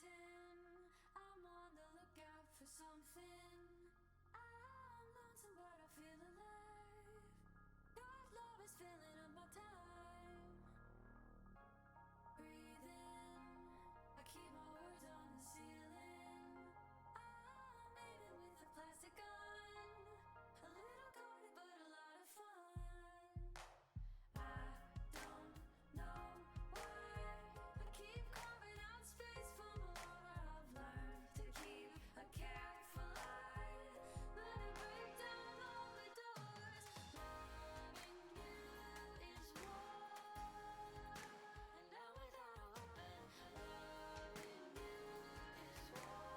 I'm on the lookout for something. I'm lonesome, but I feel alive. God love is filling up my time. Breathing, I keep my words on the ceiling. I'm aiming with a plastic gun. A little guarded, but a lot of fun. I don't know why I keep carving out space for more. I've learned to keep a careful eye. Let it break down all the doors. Loving you is war. And now without a weapon, loving you is war.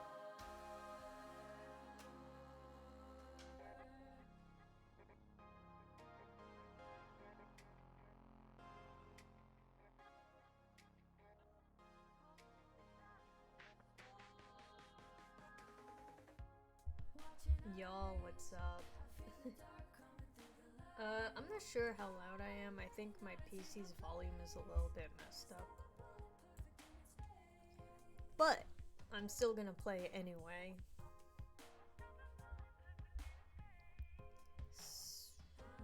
Y'all, what's up? I'm not sure how loud I am. I think my PC's volume is a little bit messed up. But I'm still gonna play it anyway.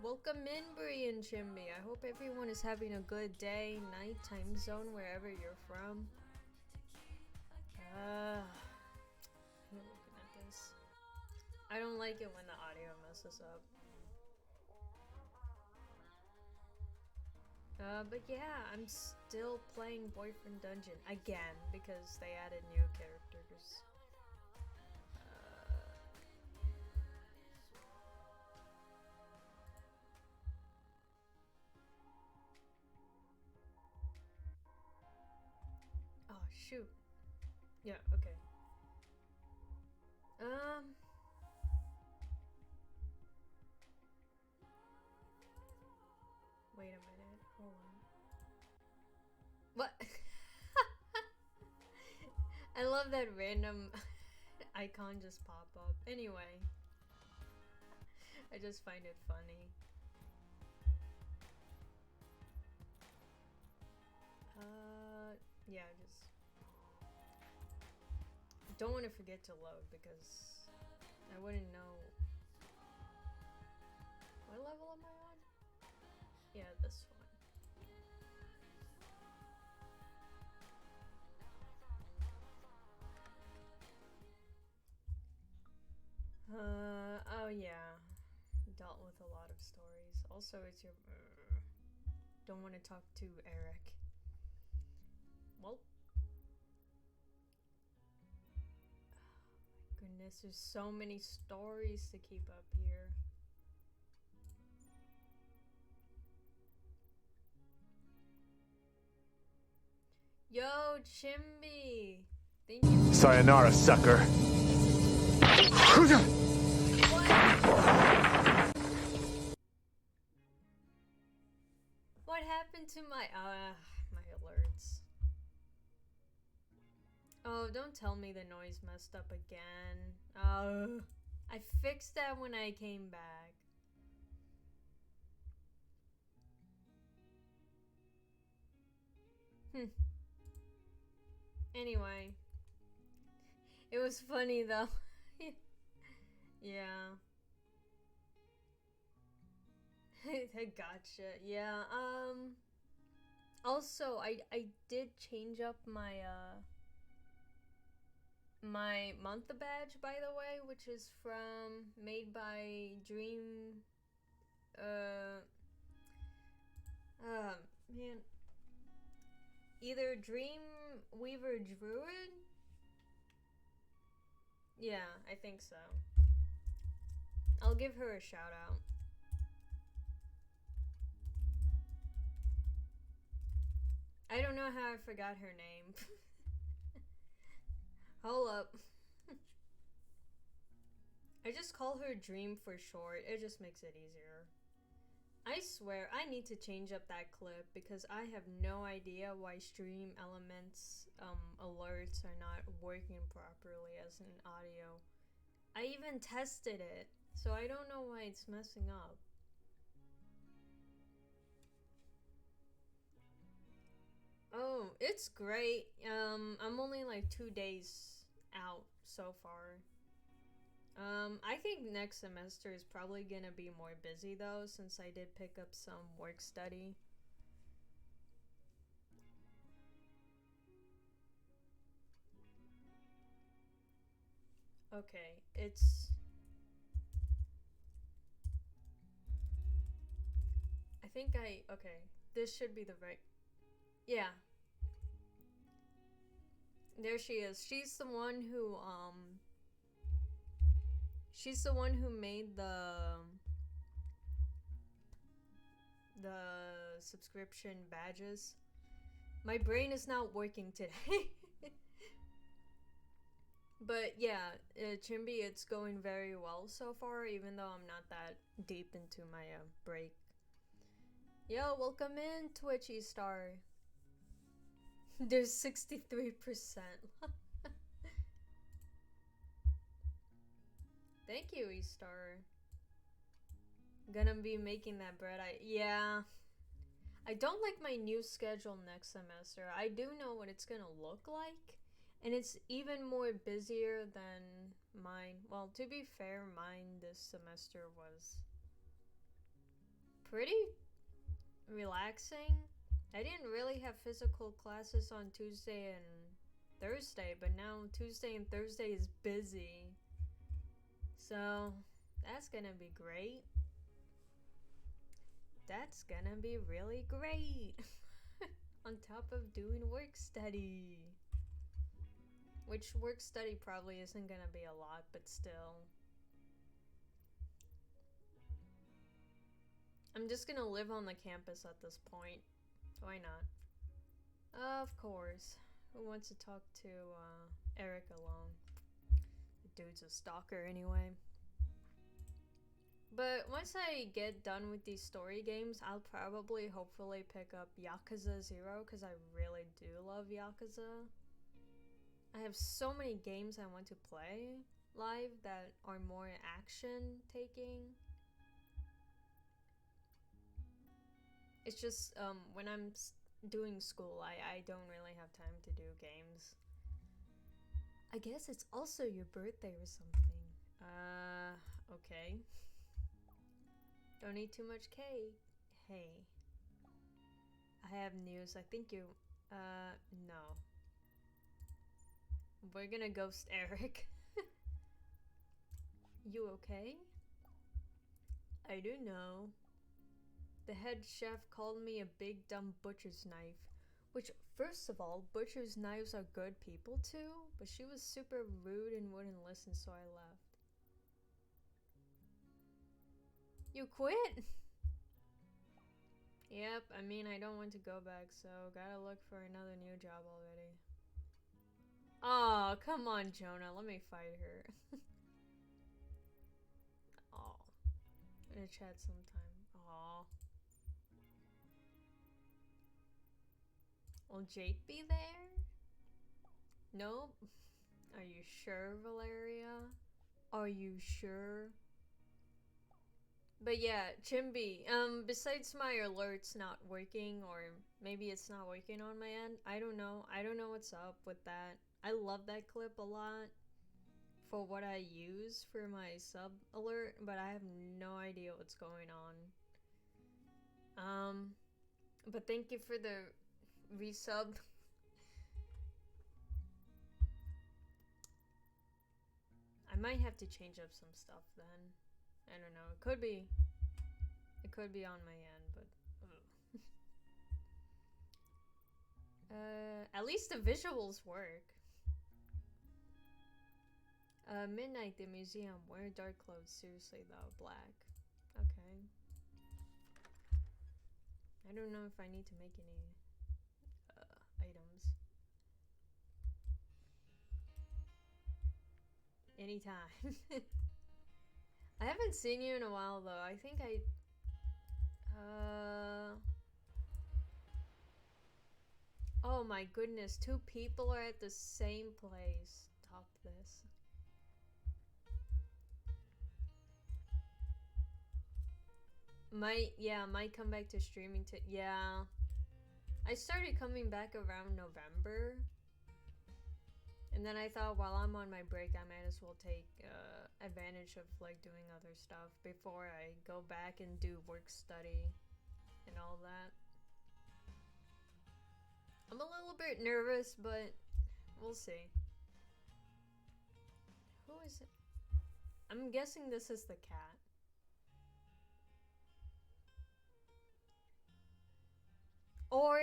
Welcome in, Bree and Chimby. I hope everyone is having a good day, night, time zone, wherever you're from. I'm looking at this. I don't like it when the audio messes up. But yeah, I'm still playing Boyfriend Dungeon again because they added new characters. Oh shoot. Yeah, okay. Wait a minute. Hold on. What? I love that random icon just pop up. Anyway. I just find it funny. Yeah, just don't want to forget to load because I wouldn't know. What level am I on? Yeah, this one. Oh yeah. Dealt with a lot of stories. Also, it's your... don't want to talk to Eric. Well. Oh my goodness, there's so many stories to keep up here. Yo, Chimby! Thank you. Sayonara, sucker. What happened to my alerts? Oh, don't tell me the noise messed up again. I fixed that when I came back. Anyway. It was funny though. Yeah. Gotcha. Yeah. Also, I did change up my my month badge, by the way, which is made by Dream. Man. Either Dreamweaver Druid. Yeah, I think so. I'll give her a shout out. I don't know how I forgot her name. Hold up. I just call her Dream for short. It just makes it easier. I swear, I need to change up that clip because I have no idea why Stream Elements alerts are not working properly as an audio. I even tested it, so I don't know why it's messing up. Oh, it's great. I'm only like 2 days out so far. I think next semester is probably gonna be more busy though, since I did pick up some work study. Okay, it's. I think I. Okay, this should be the right. Yeah, there she is. She's the one who made the subscription badges. My brain is not working today. But yeah, Chimby, it's going very well so far, even though I'm not that deep into my break. Yo, welcome in, Twitchy Star. There's 63%. Thank you, E-Star. Gonna be making that bread. Yeah. I don't like my new schedule next semester. I do know what it's gonna look like, and it's even more busier than mine. Well, to be fair, mine this semester was pretty relaxing. I didn't really have physical classes on Tuesday and Thursday, but now Tuesday and Thursday is busy. So, that's gonna be great. That's gonna be really great. On top of doing work study. Which work study probably isn't gonna be a lot, but still. I'm just gonna live on the campus at this point. Why not? Of course. Who wants to talk to Eric alone? The dude's a stalker anyway. But once I get done with these story games, I'll probably hopefully pick up Yakuza 0 because I really do love Yakuza. I have so many games I want to play live that are more action taking. It's just when I'm doing school, I don't really have time to do games. I guess it's also your birthday or something. Okay. Don't eat too much cake. Hey. I have news. I think you, no. We're gonna ghost Eric. You okay? I don't know. The head chef called me a big dumb butcher's knife. Which, first of all, butcher's knives are good people too, but she was super rude and wouldn't listen, so I left. You quit? Yep, I mean, I don't want to go back, so gotta look for another new job already. Oh, come on, Jonah, let me fight her. Oh, in a chat sometime. Aw. Will Jake be there? Nope. Are you sure, Valeria? Are you sure? But yeah, Chimby, besides my alerts not working, or maybe it's not working on my end, I don't know. I don't know what's up with that. I love that clip a lot for what I use for my sub alert, but I have no idea what's going on. But thank you for the resub. I might have to change up some stuff then. I don't know. It could be on my end, but at least the visuals work. Midnight, the museum. Wear dark clothes. Seriously though, black. Okay. I don't know if I need to make any items. Anytime. I haven't seen you in a while though. I think oh my goodness, 2 people are at the same place. Top this. Might come back to streaming to, yeah. I started coming back around November. And then I thought while I'm on my break, I might as well take advantage of like doing other stuff before I go back and do work study and all that. I'm a little bit nervous, but we'll see. Who is it? I'm guessing this is the cat. Or...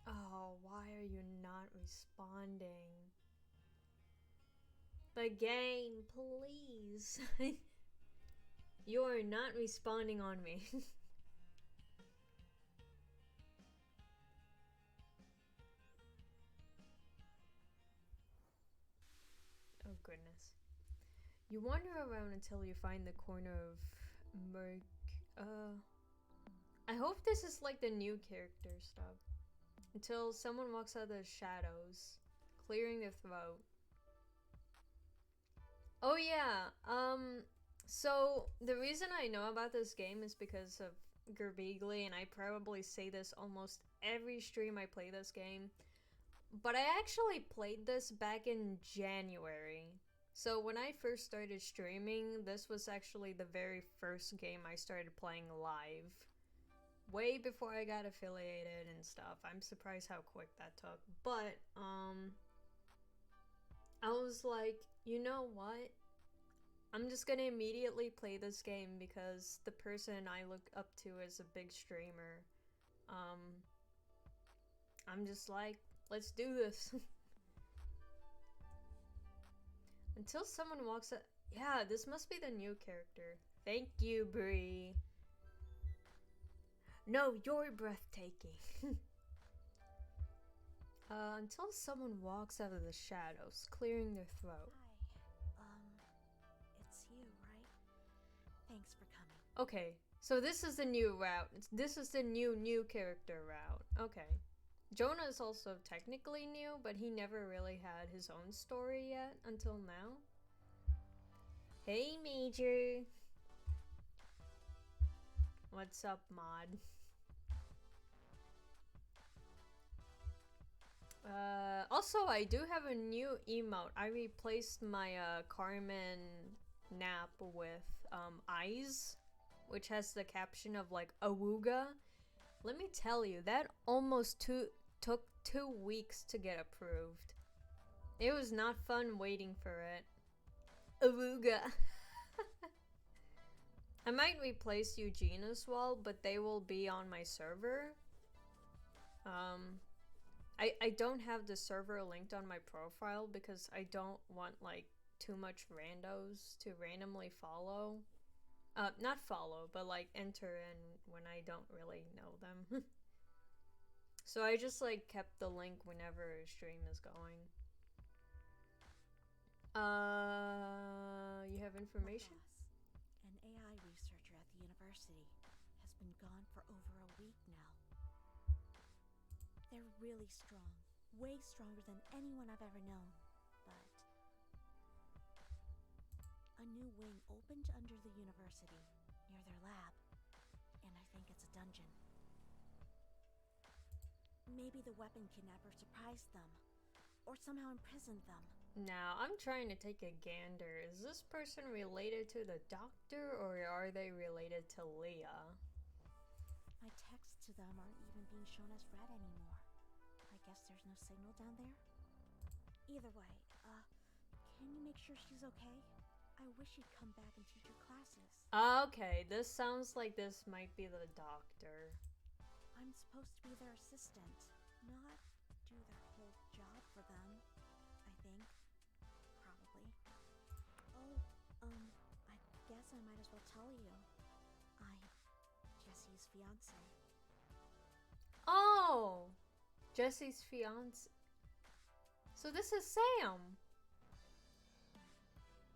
Oh, why are you not responding? The game, please. You are not responding on me. Oh goodness. You wander around until you find the corner of Merc. I hope this is like the new character stuff. Until someone walks out of the shadows, clearing their throat. Oh yeah, so the reason I know about this game is because of Gerbeagly, and I probably say this almost every stream I play this game. But I actually played this back in January. So when I first started streaming, this was actually the very first game I started playing live. Way before I got affiliated and stuff. I'm surprised how quick that took. But, I was like, you know what? I'm just gonna immediately play this game because the person I look up to is a big streamer. I'm just like, let's do this. Until someone walks up. Yeah, this must be the new character. Thank you, Bree. No, you're breathtaking. Until someone walks out of the shadows, clearing their throat. Hi. It's you, right? Thanks for coming. Okay, so this is the new route. This is the new character route. Okay. Jonah is also technically new, but he never really had his own story yet until now. Hey, Major. What's up, Mod? Also, I do have a new emote. I replaced my Carmen nap with eyes, which has the caption of like awooga. Let me tell you, that almost took 2 weeks to get approved. It was not fun waiting for it. Awooga. I might replace Eugene as well, but they will be on my server. I don't have the server linked on my profile because I don't want like too much randos to randomly follow. Not follow, but like enter in when I don't really know them. So I just like kept the link whenever a stream is going. You have information? My boss, an AI researcher at the university, has been gone for over a week now. They're really strong, way stronger than anyone I've ever known, but a new wing opened under the university, near their lab, and I think it's a dungeon. Maybe the weapon kidnapper surprised them, or somehow imprisoned them. Now, I'm trying to take a gander. Is this person related to the doctor, or are they related to Leah? My texts to them aren't even being shown as read anymore. I guess there's no signal down there? Either way, can you make sure she's okay? I wish you'd come back and teach her classes. Okay, this sounds like this might be the doctor. I'm supposed to be their assistant, not do their whole job for them, I think. Probably. Oh, I guess I might as well tell you. I'm Jesse's fiance. Oh! Jesse's fiance. So this is Sam.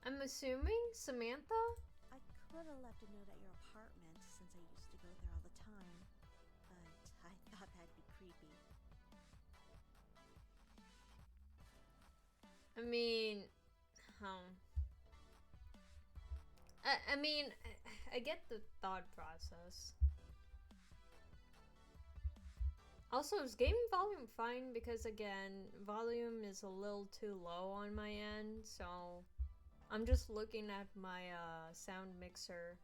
I'm assuming Samantha? I could have left a note at your apartment since I used to go there all the time, but I thought that'd be creepy. I mean, I mean, I get the thought process. Also, is game volume fine? Because again, volume is a little too low on my end, so I'm just looking at my sound mixer.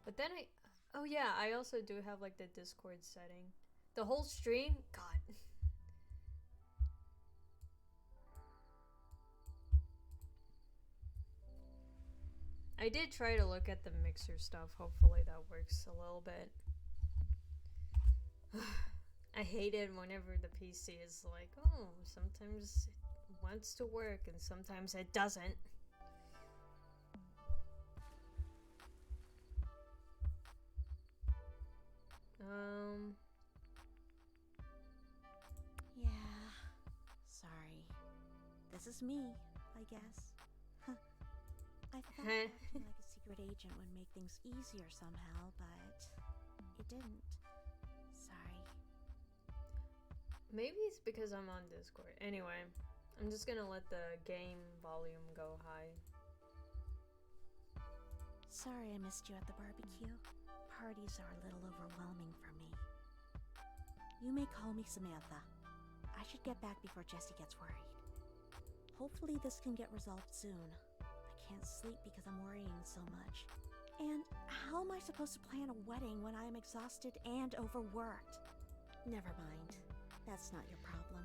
But then oh yeah, I also do have like the Discord setting. The whole stream, God. I did try to look at the mixer stuff. Hopefully that works a little bit. I hate it whenever the PC is like, oh, sometimes it wants to work and sometimes it doesn't. Yeah. Sorry. This is me, I guess. I thought acting like a secret agent would make things easier somehow, but it didn't. Sorry. Maybe it's because I'm on Discord. Anyway, I'm just gonna let the game volume go high. Sorry I missed you at the barbecue. Parties are a little overwhelming for me. You may call me Samantha. I should get back before Jessie gets worried. Hopefully this can get resolved soon. I can't sleep because I'm worrying so much. And how am I supposed to plan a wedding when I am exhausted and overworked? Never mind. That's not your problem.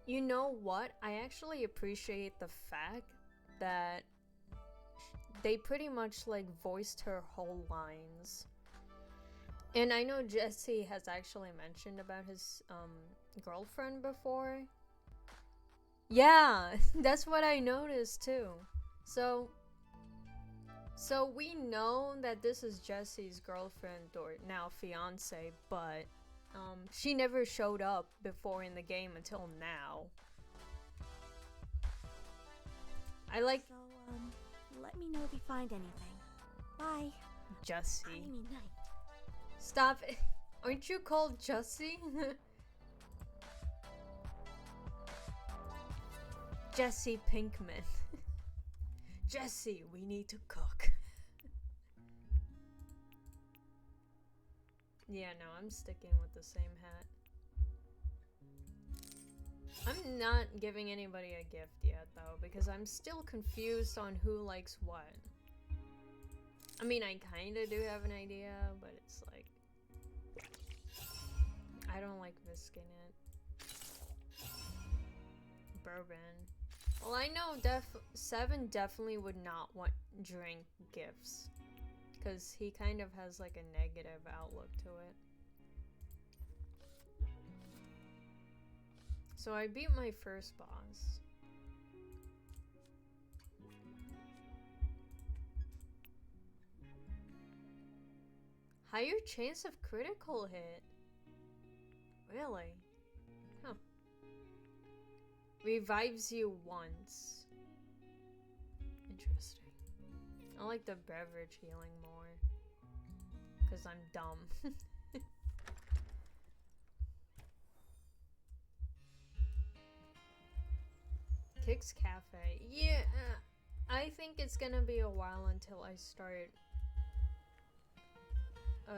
You know what? I actually appreciate the fact that they pretty much like voiced her whole lines. And I know Jesse has actually mentioned about his girlfriend before. Yeah, that's what I noticed too. So we know that this is Jesse's girlfriend or now fiance, but she never showed up before in the game until now. I like. So, let me know if you find anything. Bye. Jesse. I mean, night. Stop it. Aren't you called Jesse? Jesse Pinkman. Jesse, we need to cook. Yeah, no, I'm sticking with the same hat. I'm not giving anybody a gift yet, though, because I'm still confused on who likes what. I mean, I kinda do have an idea, but it's like... I don't like risking it. Bourbon. Well, I know Seven definitely would not want drink gifts. Because he kind of has like a negative outlook to it. So I beat my first boss. Higher chance of critical hit? Really? Huh. Revives you once. Interesting. I like the beverage healing more. Because I'm dumb. Kicks Cafe. Yeah, I think it's gonna be a while until I start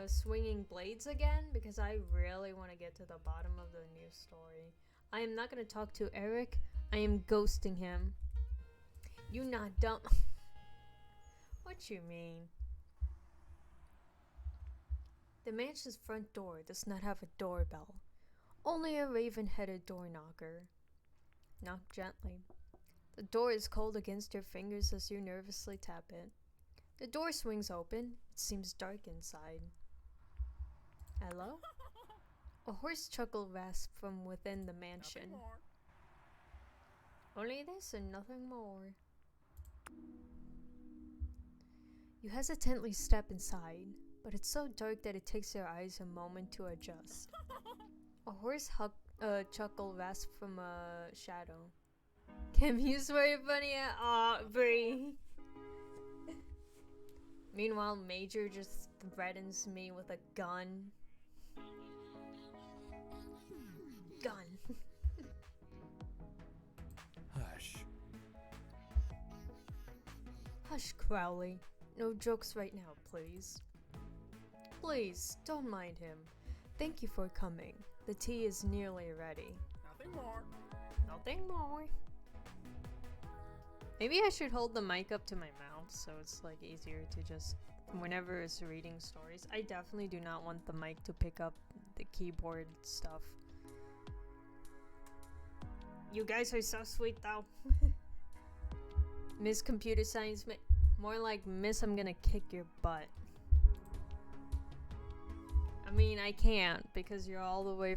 swinging blades again, because I really want to get to the bottom of the new story. I am not gonna talk to Eric. I am ghosting him. You not dumb. What you mean? The mansion's front door does not have a doorbell. Only a raven-headed door knocker. Knock gently. The door is cold against your fingers as you nervously tap it. The door swings open. It seems dark inside. Hello? A hoarse chuckle rasps from within the mansion. Only this and nothing more. You hesitantly step inside, but it's so dark that it takes your eyes a moment to adjust. A hoarse chuckle rasps from a shadow. Kim, you swear funny at aw, Bree. Meanwhile, Major just threatens me with a gun. Gun. Hush. Hush, Crowley. no jokes right now, please. Please, don't mind him. Thank you for coming. The tea is nearly ready. Nothing more. Nothing more. Maybe I should hold the mic up to my mouth so it's like easier to just, whenever it's reading stories. I definitely do not want the mic to pick up the keyboard stuff. You guys are so sweet though. Miss Computer Science, more like Miss I'm gonna kick your butt. I mean, I can't because you're all the way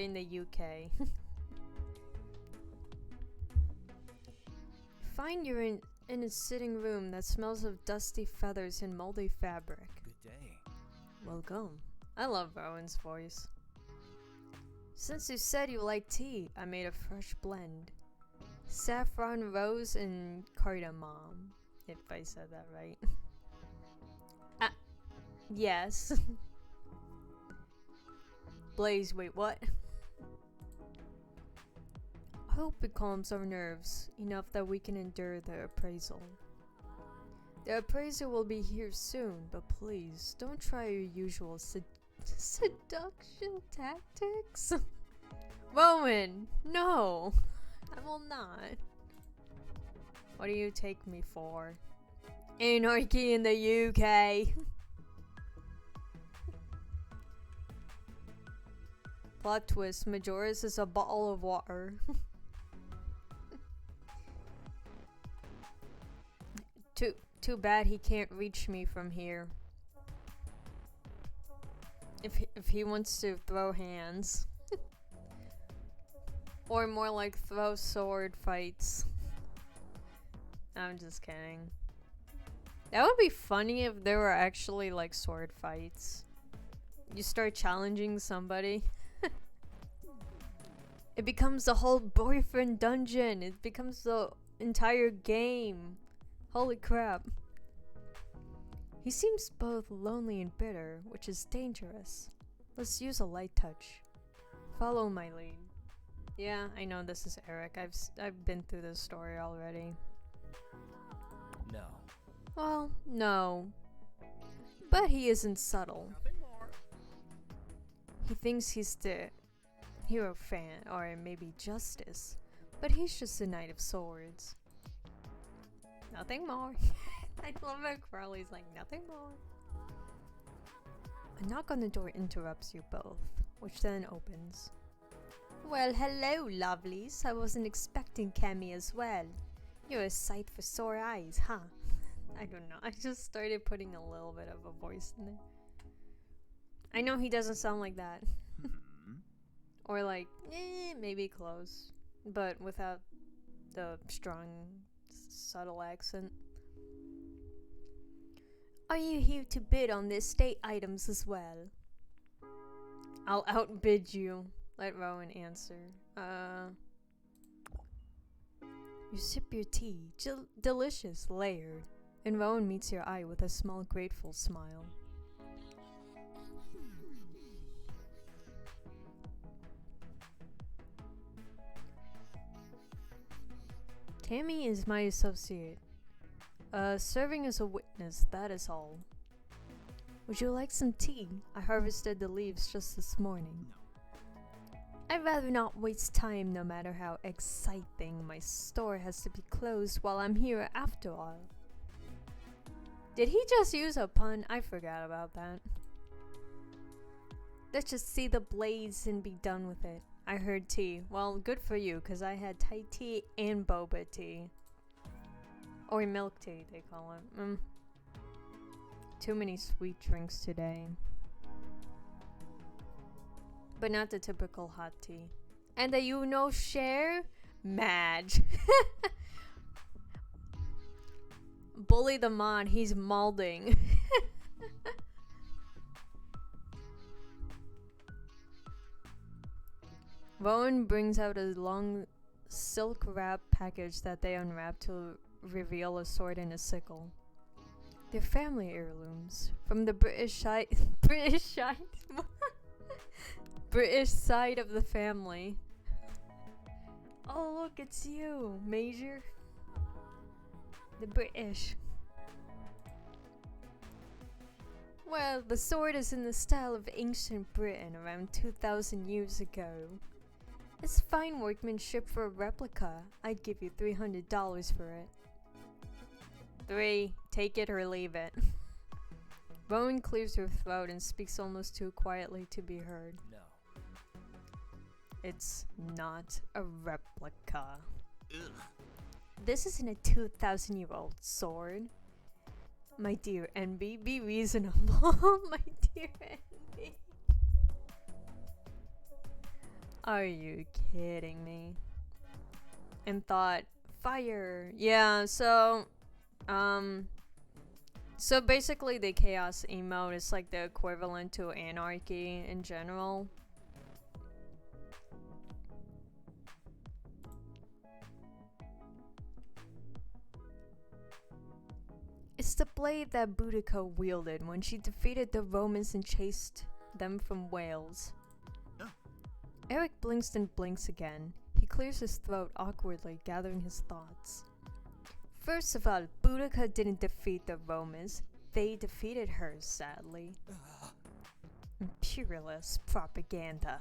in the UK. Find you're in a sitting room that smells of dusty feathers and moldy fabric. Good day. Welcome. I love Rowan's voice. Since you said you like tea, I made a fresh blend. Saffron, rose, and cardamom. If I said that right. Yes. Blaze, wait, what? I hope it calms our nerves enough that we can endure the appraisal. The appraiser will be here soon, but please don't try your usual seduction tactics. Rowan, no, I will not. What do you take me for? Anarchy in the UK. Plot twist, Majora's is a bottle of water. Too bad he can't reach me from here. If he wants to throw hands. Or more like throw sword fights. I'm just kidding. That would be funny if there were actually like sword fights. You start challenging somebody. It becomes the whole boyfriend dungeon. It becomes the entire game. Holy crap. He seems both lonely and bitter, which is dangerous. Let's use a light touch. Follow my lead. Yeah, I know this is Eric. I've been through this story already. No. Well, no. But he isn't subtle. Nothing more. He thinks he's the hero fan, or maybe Justice. But he's just a Knight of Swords. Nothing more. I love how Crowley's like, nothing more. A knock on the door interrupts you both, which then opens. Well, hello, lovelies. I wasn't expecting Cammy as well. You're a sight for sore eyes, huh? I don't know. I just started putting a little bit of a voice in there. I know he doesn't sound like that. Or like, maybe close. But without the strong, subtle accent. Are you here to bid on the estate items as well? I'll outbid you. Let Rowan answer. You sip your tea, delicious, layered, and Rowan meets your eye with a small, grateful smile. Tammy is my associate. Serving as a witness, that is all. Would you like some tea? I harvested the leaves just this morning. I'd rather not waste time no matter how exciting. My store has to be closed while I'm here after all. Did he just use a pun? I forgot about that. Let's just see the blaze and be done with it. I heard tea. Well, good for you, because I had Thai tea and boba tea. Or milk tea, they call it. Too many sweet drinks today. But not the typical hot tea. And that you know share? Madge. Bully the mod, he's malding. Rowan brings out a long silk wrap package that they unwrap to reveal a sword and a sickle. They're family heirlooms from the British side British side of the family. Oh look, it's you, Major. The British. Well, the sword is in the style of ancient Britain around 2,000 years ago. It's fine workmanship for a replica. I'd give you $300 for it. 3. Take it or leave it. Rowan clears her throat and speaks almost too quietly to be heard. No. It's not a replica. Ugh. This isn't a 2,000-year-old sword. My dear Envy, be reasonable. My dear Envy. Are you kidding me? And thought, fire. Yeah, so basically the chaos emote is like the equivalent to anarchy in general. It's the blade that Boudica wielded when she defeated the Romans and chased them from Wales. Oh. Eric blinks and blinks again. He clears his throat awkwardly, gathering his thoughts. First of all, Boudica didn't defeat the Romans. They defeated her, sadly. Imperialist propaganda.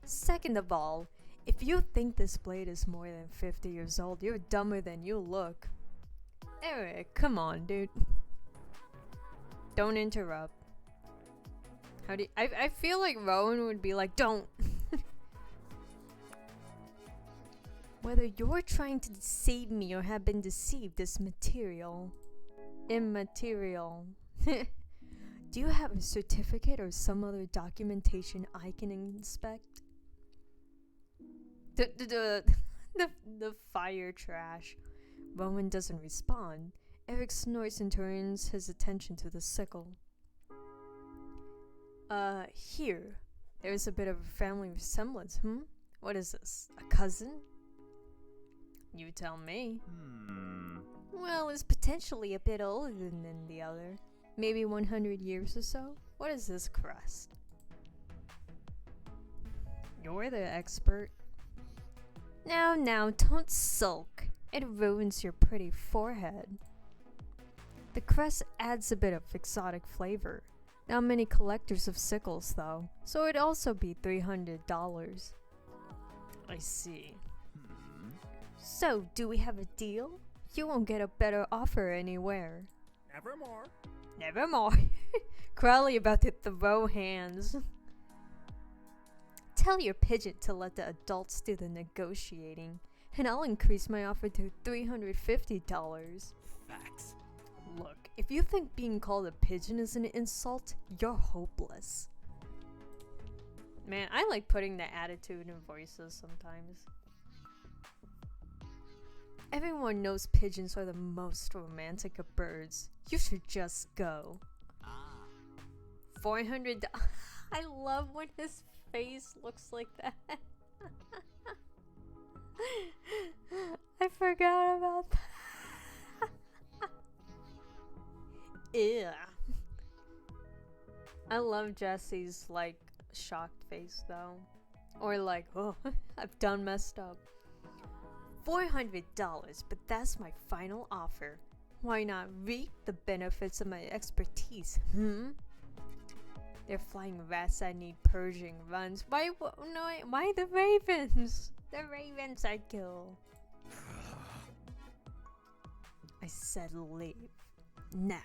Second of all, if you think this blade is more than 50 years old, you're dumber than you look. Eric, come on, dude. Don't interrupt. I feel like Rowan would be like, don't. Whether you're trying to deceive me or have been deceived is material. Immaterial. Do you have a certificate or some other documentation I can inspect? The fire trash. Rowan doesn't respond. Eric snorts and turns his attention to the sickle. Here. There's a bit of a family resemblance, What is this? A cousin? You tell me. Well, it's potentially a bit older than the other. Maybe 100 years or so? What is this crest? You're the expert. Now, don't sulk. It ruins your pretty forehead. The crest adds a bit of exotic flavor. Not many collectors of sickles, though, so it'd also be $300. I see. So, do we have a deal? You won't get a better offer anywhere. Nevermore. Nevermore. Crowley about to throw hands. Tell your pigeon to let the adults do the negotiating, and I'll increase my offer to $350. Facts. Look, if you think being called a pigeon is an insult, you're hopeless. Man, I like putting the attitude in voices sometimes. Everyone knows pigeons are the most romantic of birds. You should just go. $400. I love when his face looks like that. I forgot about that. Ew. I love Jesse's like shocked face though. Or like, oh, I've done messed up. $400, but that's my final offer. Why not reap the benefits of my expertise, They're flying rats that need purging runs. Why the ravens? The ravens I kill. I said leave. Now.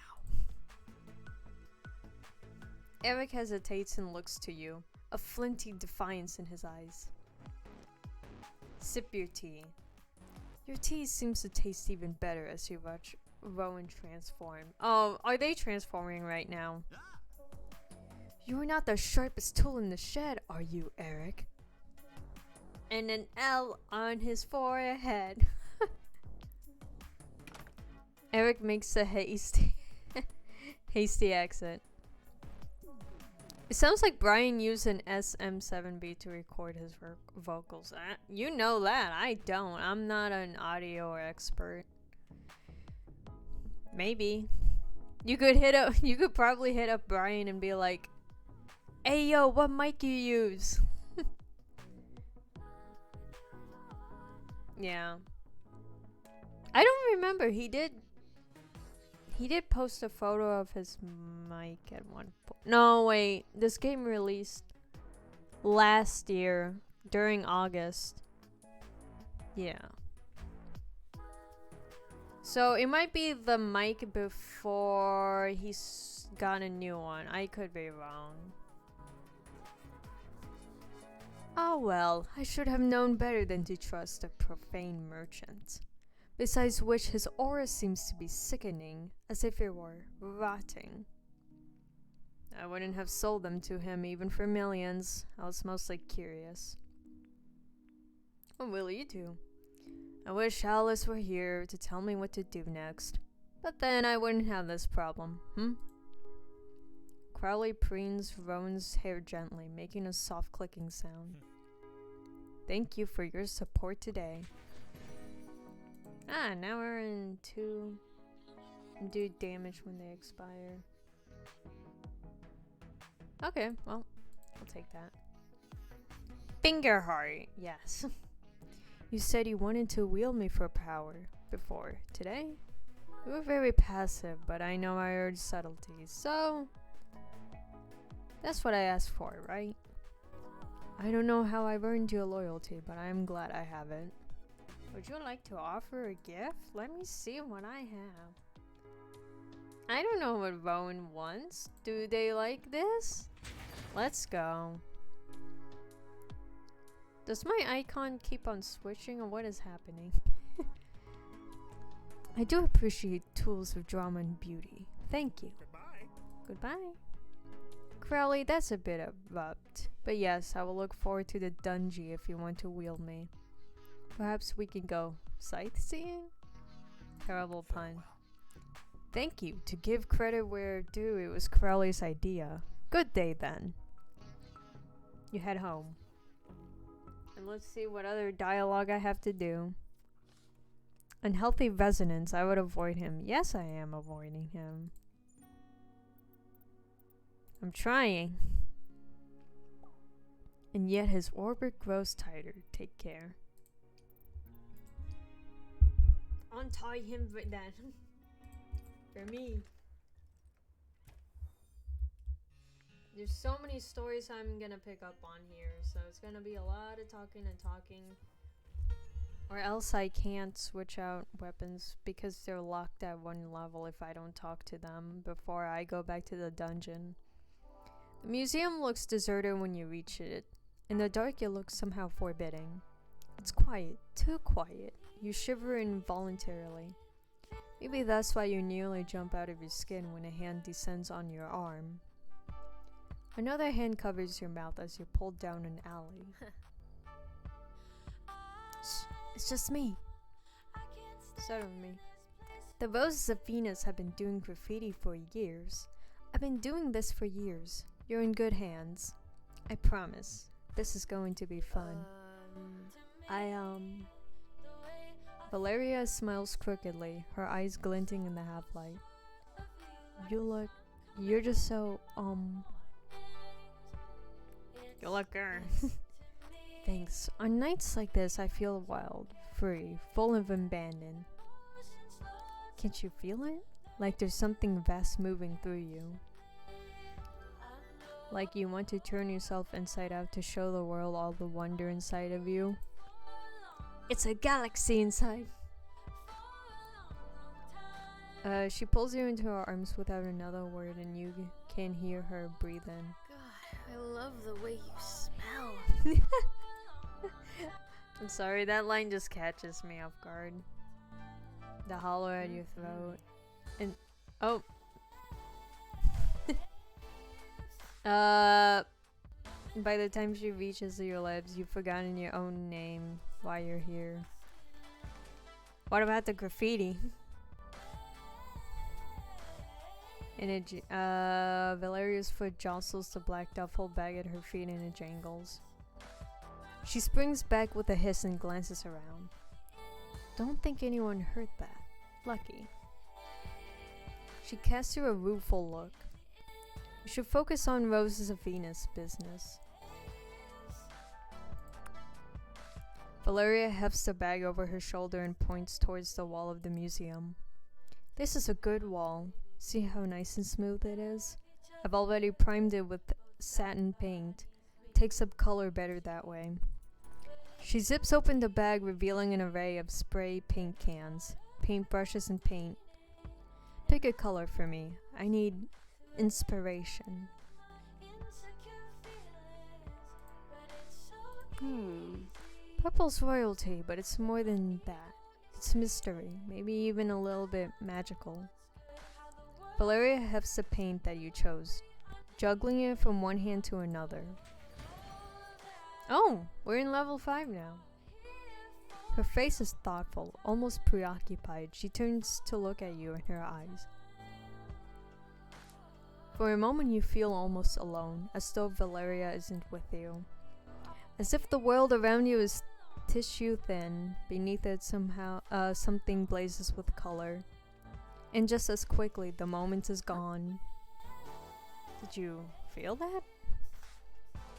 Eric hesitates and looks to you, a flinty defiance in his eyes. Sip your tea. Your tea seems to taste even better as you watch Rowan transform. Oh, are they transforming right now? You're not the sharpest tool in the shed, are you, Eric? And an L on his forehead. Eric makes a hasty exit. It sounds like Brian used an SM7B to record his vocals. You know that. I don't. I'm not an audio expert. Maybe. You could probably hit up Brian and be like, "Hey yo, what mic you use?" Yeah. I don't remember. He He did post a photo of his mic at one point. No, wait. This game released last year during August. Yeah. So it might be the mic before he's got a new one. I could be wrong. Oh well, I should have known better than to trust a profane merchant. Besides which, his aura seems to be sickening, as if it were rotting. I wouldn't have sold them to him even for millions. I was mostly curious. What will you do? I wish Alice were here to tell me what to do next. But then I wouldn't have this problem, Crowley preens Rowan's hair gently, making a soft clicking sound. Thank you for your support today. Ah, now we're in 2. Do damage when they expire. Okay, well, I'll take that. Finger heart, yes. You said you wanted to wield me for power before. Today? You were very passive, but I know I urge subtleties, so that's what I asked for, right? I don't know how I've earned your loyalty, but I'm glad I have it. Would you like to offer a gift? Let me see what I have. I don't know what Rowan wants. Do they like this? Let's go. Does my icon keep on switching or what is happening? I do appreciate tools of drama and beauty. Thank you. Goodbye. Goodbye. Crowley, that's a bit abrupt. But yes, I will look forward to the dungeon if you want to wield me. Perhaps we can go sightseeing? Terrible pun. Thank you. To give credit where due, it was Crowley's idea. Good day then. You head home. And let's see what other dialogue I have to do. Unhealthy resonance. I would avoid him. Yes, I am avoiding him. I'm trying. And yet his orbit grows tighter. Take care. Untie him then. For me. There's so many stories I'm gonna pick up on here, so it's gonna be a lot of talking and talking. Or else I can't switch out weapons because they're locked at one level if I don't talk to them before I go back to the dungeon. The museum looks deserted when you reach it. In the dark it looks somehow forbidding. It's quiet, too quiet. You shiver involuntarily. Maybe that's why you nearly jump out of your skin when a hand descends on your arm. Another hand covers your mouth as you pull down an alley. Shh, it's just me. Suddenly. The Roses of Venus have been doing graffiti for years. I've been doing this for years. You're in good hands. I promise. This is going to be fun. Valeria smiles crookedly, her eyes glinting in the half-light. You're just so, You look good. Thanks. On nights like this, I feel wild, free, full of abandon. Can't you feel it? Like there's something vast moving through you. Like you want to turn yourself inside out to show the world all the wonder inside of you. It's a galaxy inside. She pulls you into her arms without another word and you can hear her breathe in. God, I love the way you smell. I'm sorry, that line just catches me off guard. The hollow at your throat. And oh. By the time she reaches your lips, you've forgotten your own name while you're here. What about the graffiti? Valeria's foot jostles the black duffel bag at her feet and it jangles. She springs back with a hiss and glances around. Don't think anyone heard that. Lucky. She casts you a rueful look. You should focus on Roses of Venus business. Valeria hefts the bag over her shoulder and points towards the wall of the museum. This is a good wall. See how nice and smooth it is? I've already primed it with satin paint. Takes up color better that way. She zips open the bag, revealing an array of spray paint cans, paintbrushes, and paint. Pick a color for me. I need inspiration. Purple's royalty, but it's more than that. It's mystery, maybe even a little bit magical. Valeria hefts the paint that you chose, juggling it from one hand to another. Oh, we're in level 5 now. Her face is thoughtful, almost preoccupied. She turns to look at you in her eyes. For a moment you feel almost alone, as though Valeria isn't with you. As if the world around you is tissue thin, beneath it somehow something blazes with color. And just as quickly, the moment is gone. Did you feel that?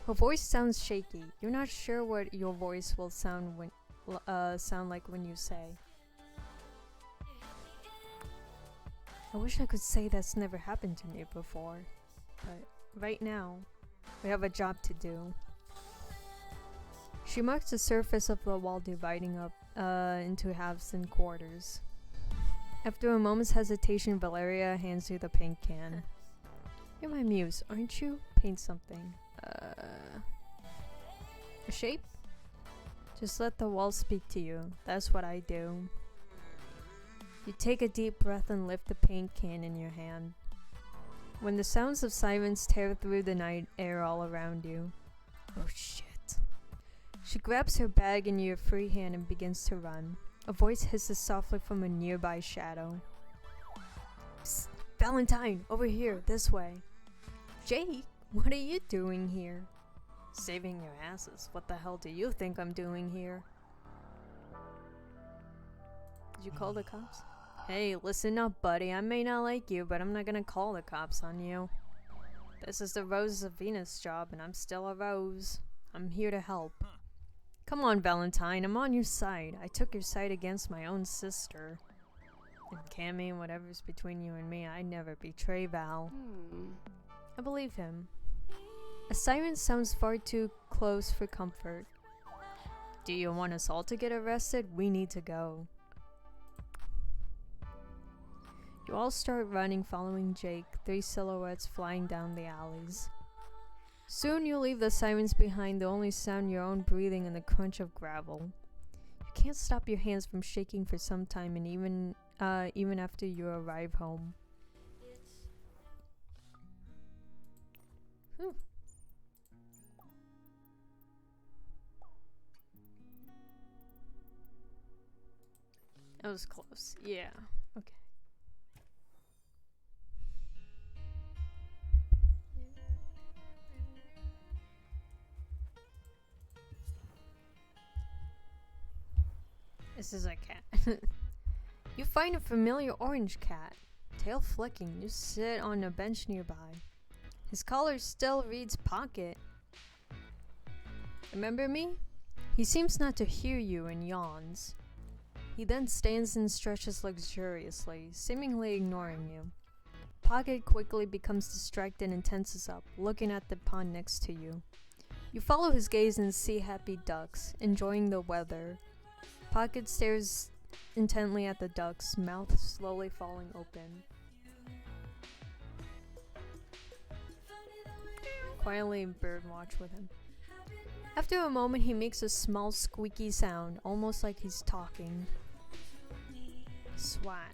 Her voice sounds shaky. You're not sure what your voice will sound like when you say. I wish I could say that's never happened to me before, but right now, we have a job to do. She marks the surface of the wall, dividing up into halves and quarters. After a moment's hesitation, Valeria hands you the paint can. You're my muse, aren't you? Paint something. A shape? Just let the wall speak to you. That's what I do. You take a deep breath and lift the paint can in your hand. When the sounds of sirens tear through the night air all around you. Oh shit. She grabs her bag in your free hand and begins to run. A voice hisses softly from a nearby shadow. Psst, Valentine, over here, this way. Jake, what are you doing here? Saving your asses. What the hell do you think I'm doing here? Did you call the cops? Hey, listen up, buddy. I may not like you, but I'm not gonna call the cops on you. This is the Roses of Venus job, and I'm still a rose. I'm here to help. Come on, Valentine, I'm on your side. I took your side against my own sister. And Cammy, whatever's between you and me, I'd never betray Val. I believe him. A siren sounds far too close for comfort. Do you want us all to get arrested? We need to go. You all start running, following Jake, 3 silhouettes flying down the alleys. Soon you leave the sirens behind, the only sound your own breathing and the crunch of gravel. You can't stop your hands from shaking for some time, and even after you arrive home. Whew. That was close. Yeah. Okay. This is a cat. You find a familiar orange cat. Tail flicking, you sit on a bench nearby. His collar still reads Pocket. Remember me? He seems not to hear you and yawns. He then stands and stretches luxuriously, seemingly ignoring you. Pocket quickly becomes distracted and tenses up, looking at the pond next to you. You follow his gaze and see happy ducks, enjoying the weather. Pocket stares intently at the ducks, mouth slowly falling open. Quietly birdwatch with him. After a moment, he makes a small squeaky sound, almost like he's talking. Swat.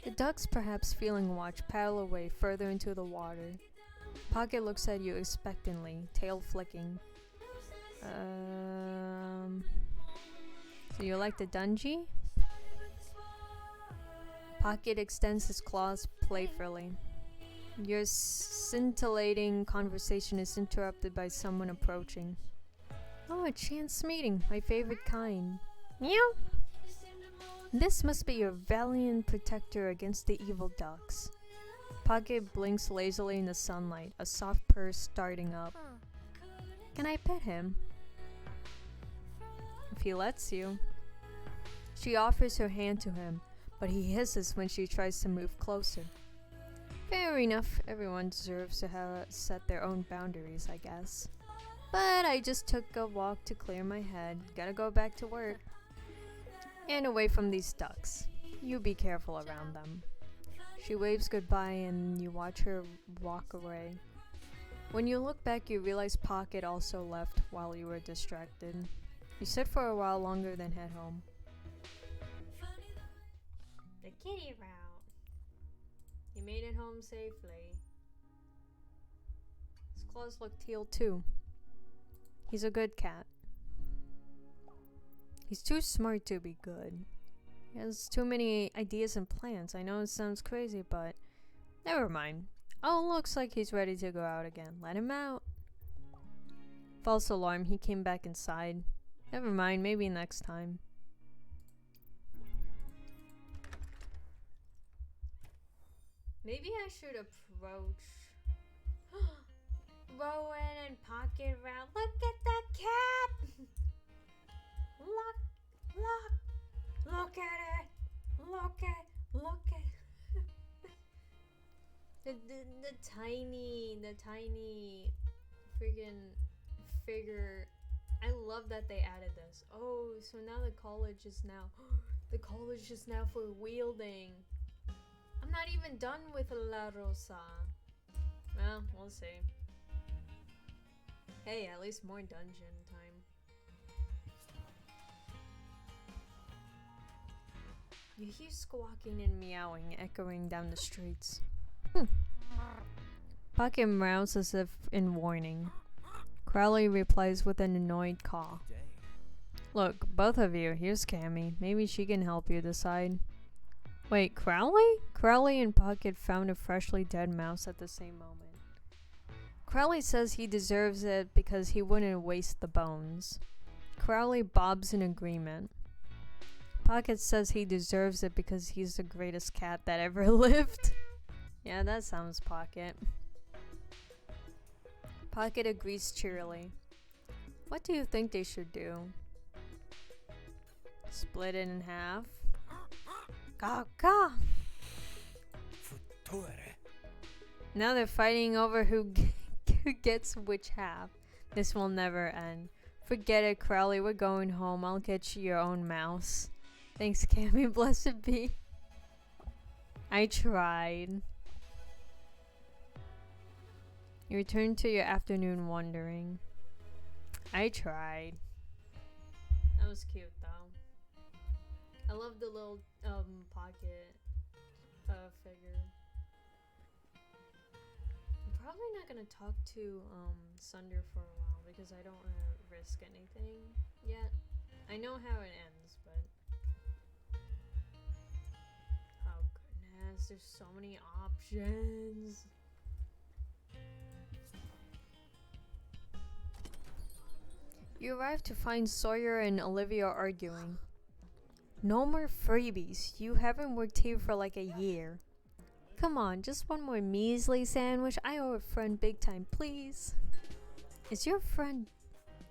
The ducks, perhaps feeling watched, paddle away further into the water. Pocket looks at you expectantly, tail flicking. So you like the dungeon? Pocket extends his claws playfully. Your scintillating conversation is interrupted by someone approaching. Oh, a chance meeting, my favorite kind. Meow! This must be your valiant protector against the evil ducks. Pocket blinks lazily in the sunlight, a soft purr starting up. Can I pet him? If he lets you. She offers her hand to him. but he hisses when she tries to move closer. Fair enough, everyone deserves to set their own boundaries, I guess. But I just took a walk to clear my head. Gotta go back to work. And away from these ducks. You be careful around them. She waves goodbye and you watch her walk away. When you look back, you realize Pocket also left while you were distracted. You sit for a while longer than head home. The kitty route. He made it home safely. His claws look teal too. He's a good cat. He's too smart to be good. He has too many ideas and plans. I know it sounds crazy, but never mind. Oh, looks like he's ready to go out again. Let him out. False alarm, he came back inside. Never mind, maybe next time. Maybe I should approach Rowan and Pocket around. Look at the cat! Look at it! Look at the tiny friggin' figure. I love that they added this. Oh, so now the college is now for wielding. I'm not even done with La Rosa. Well, we'll see. Hey, at least more dungeon time. You hear squawking and meowing echoing down the streets. Pocket meows as if in warning. Crowley replies with an annoyed caw. Look, both of you, here's Cammy. Maybe she can help you decide. Wait, Crowley? Crowley and Pocket found a freshly dead mouse at the same moment. Crowley says he deserves it because he wouldn't waste the bones. Crowley bobs in agreement. Pocket says he deserves it because he's the greatest cat that ever lived. Yeah, that sounds Pocket. Pocket agrees cheerily. What do you think they should do? Split it in half? Caw. Now they're fighting over who gets which half. This will never end. Forget it, Crowley. We're going home. I'll get you your own mouse. Thanks, Cammy. Blessed be. I tried. You return to your afternoon wandering. I tried. That was cute, though. I love the little Pocket figure. I'm probably not gonna talk to Sunder for a while because I don't want to risk anything yet. I know how it ends, but oh goodness, there's so many options. You arrive to find Sawyer and Olivia arguing. No more freebies. You haven't worked here for like a year. Come on, just one more measly sandwich. I owe a friend big time, please. Is your friend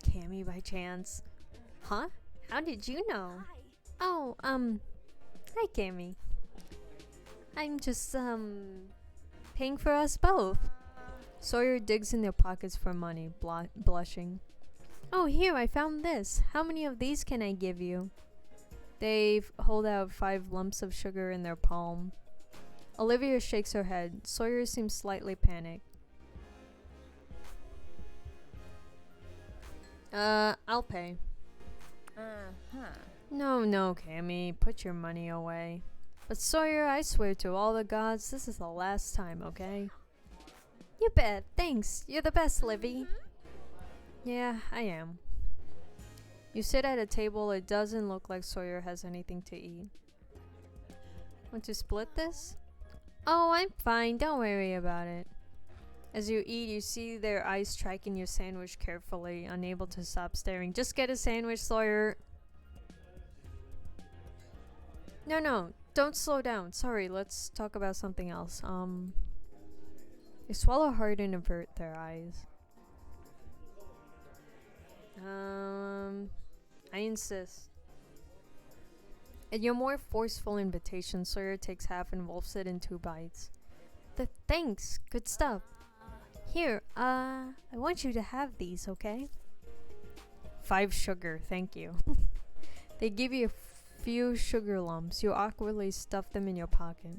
Cammy by chance? Huh? How did you know? Hi. Oh, hi Cammy. I'm just, paying for us both. Sawyer digs in their pockets for money, blushing. Oh, here, I found this. How many of these can I give you? They hold out 5 lumps of sugar in their palm. Olivia shakes her head. Sawyer seems slightly panicked. I'll pay. No, Cammy. Put your money away. But Sawyer, I swear to all the gods, this is the last time, okay? You bet. Thanks. You're the best, Livy. Yeah, I am. You sit at a table. It doesn't look like Sawyer has anything to eat. Want to split this? Oh, I'm fine. Don't worry about it. As you eat, you see their eyes tracking your sandwich carefully, unable to stop staring. Just get a sandwich, Sawyer. No. Don't slow down. Sorry, let's talk about something else. They swallow hard and avert their eyes. I insist. At your more forceful invitation, Sawyer takes half and wolfs it in 2 bites. Thanks, good stuff. Here, I want you to have these, okay? 5 sugar, thank you. They give you a few sugar lumps. You awkwardly stuff them in your pocket.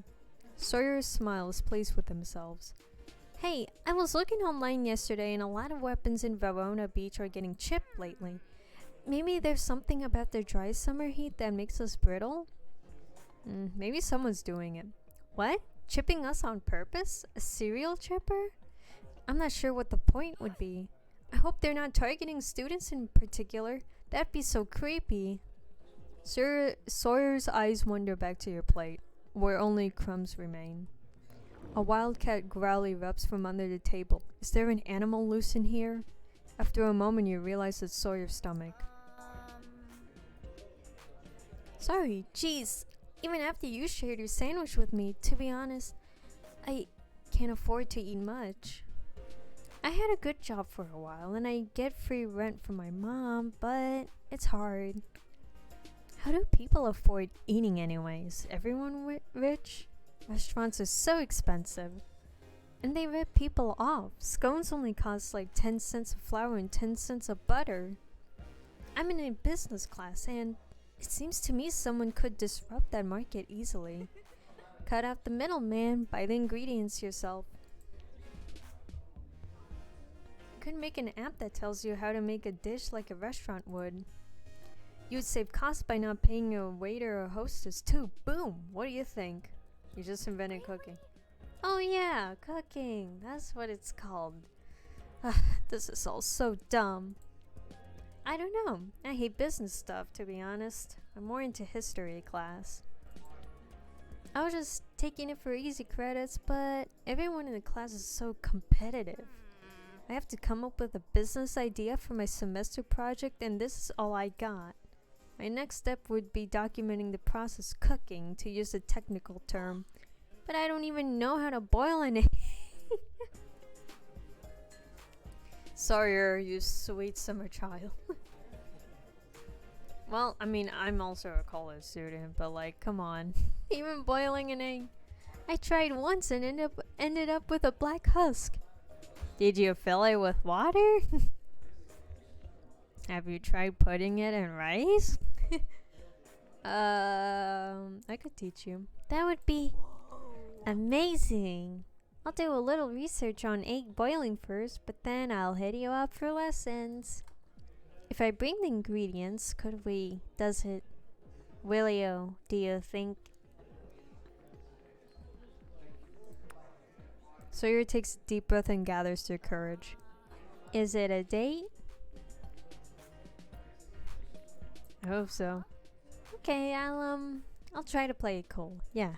Sawyer smiles, pleased with themselves. Hey, I was looking online yesterday and a lot of weapons in Verona Beach are getting chipped lately. Maybe there's something about the dry summer heat that makes us brittle? Maybe someone's doing it. What? Chipping us on purpose? A serial chipper? I'm not sure what the point would be. I hope they're not targeting students in particular. That'd be so creepy. Sawyer's eyes wander back to your plate, where only crumbs remain. A wildcat growl erupts from under the table. Is there an animal loose in here? After a moment, you realize it's Sawyer's stomach. Sorry, jeez. Even after you shared your sandwich with me, to be honest, I can't afford to eat much. I had a good job for a while, and I get free rent from my mom, but it's hard. How do people afford eating anyways? Everyone rich? Restaurants are so expensive. And they rip people off. Scones only cost like 10 cents of flour and 10 cents of butter. I'm in a business class, and it seems to me someone could disrupt that market easily. Cut out the middleman, buy the ingredients yourself. You could make an app that tells you how to make a dish like a restaurant would. You'd save costs by not paying a waiter or hostess too. Boom! What do you think? You just invented cooking. Oh yeah, cooking. That's what it's called. This is all so dumb. I don't know. I hate business stuff, to be honest. I'm more into history class. I was just taking it for easy credits, but everyone in the class is so competitive. I have to come up with a business idea for my semester project, and this is all I got. My next step would be documenting the process cooking, to use a technical term. But I don't even know how to boil an egg. Sawyer, you sweet summer child. Well, I mean, I'm also a college student, but like, come on. Even boiling an egg. I tried once and ended up with a black husk. Did you fill it with water? Have you tried putting it in rice? I could teach you. That would be amazing. I'll do a little research on egg boiling first, but then I'll hit you up for lessons. If I bring the ingredients, Willio, do you think? Sawyer takes a deep breath and gathers their courage. Is it a date? I hope so. Okay, I'll try to play it cool. Yeah.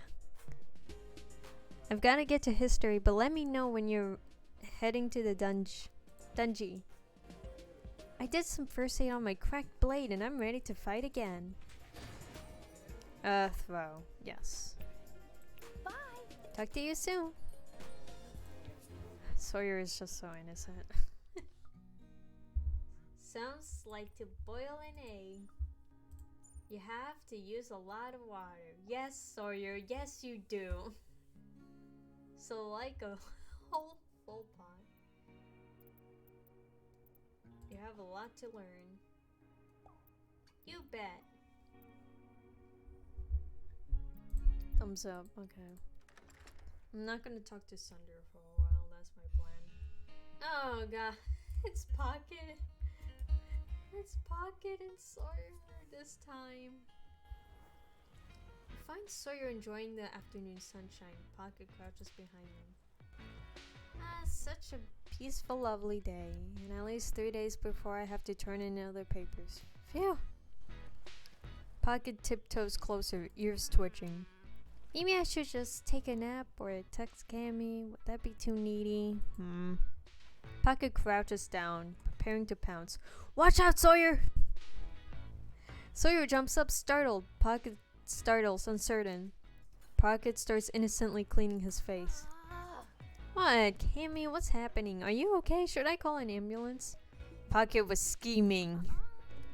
I've got to get to history, but let me know when you're heading to the dungeon. I did some first aid on my cracked blade, and I'm ready to fight again. Throw. Yes. Bye. Talk to you soon. Sawyer is just so innocent. Sounds like to boil an egg. You have to use a lot of water. Yes, Sawyer, yes you do. So like a whole full pot. You have a lot to learn. You bet. Thumbs up, okay. I'm not gonna talk to Sunder for a while, that's my plan. Oh god, it's Pocket. It's Pocket and Sawyer this time. I find Sawyer enjoying the afternoon sunshine. Pocket crouches behind him. Such a peaceful, lovely day, and at least 3 days before I have to turn in other papers. Phew. Pocket tiptoes closer, ears twitching. Maybe I should just take a nap or text Cammy. Would that be too needy? Pocket crouches down, preparing to pounce. Watch out, Sawyer! Sawyer jumps up, startled. Pocket startles, uncertain. Pocket starts innocently cleaning his face. What, Cammy? What's happening? Are you okay? Should I call an ambulance? Pocket was scheming.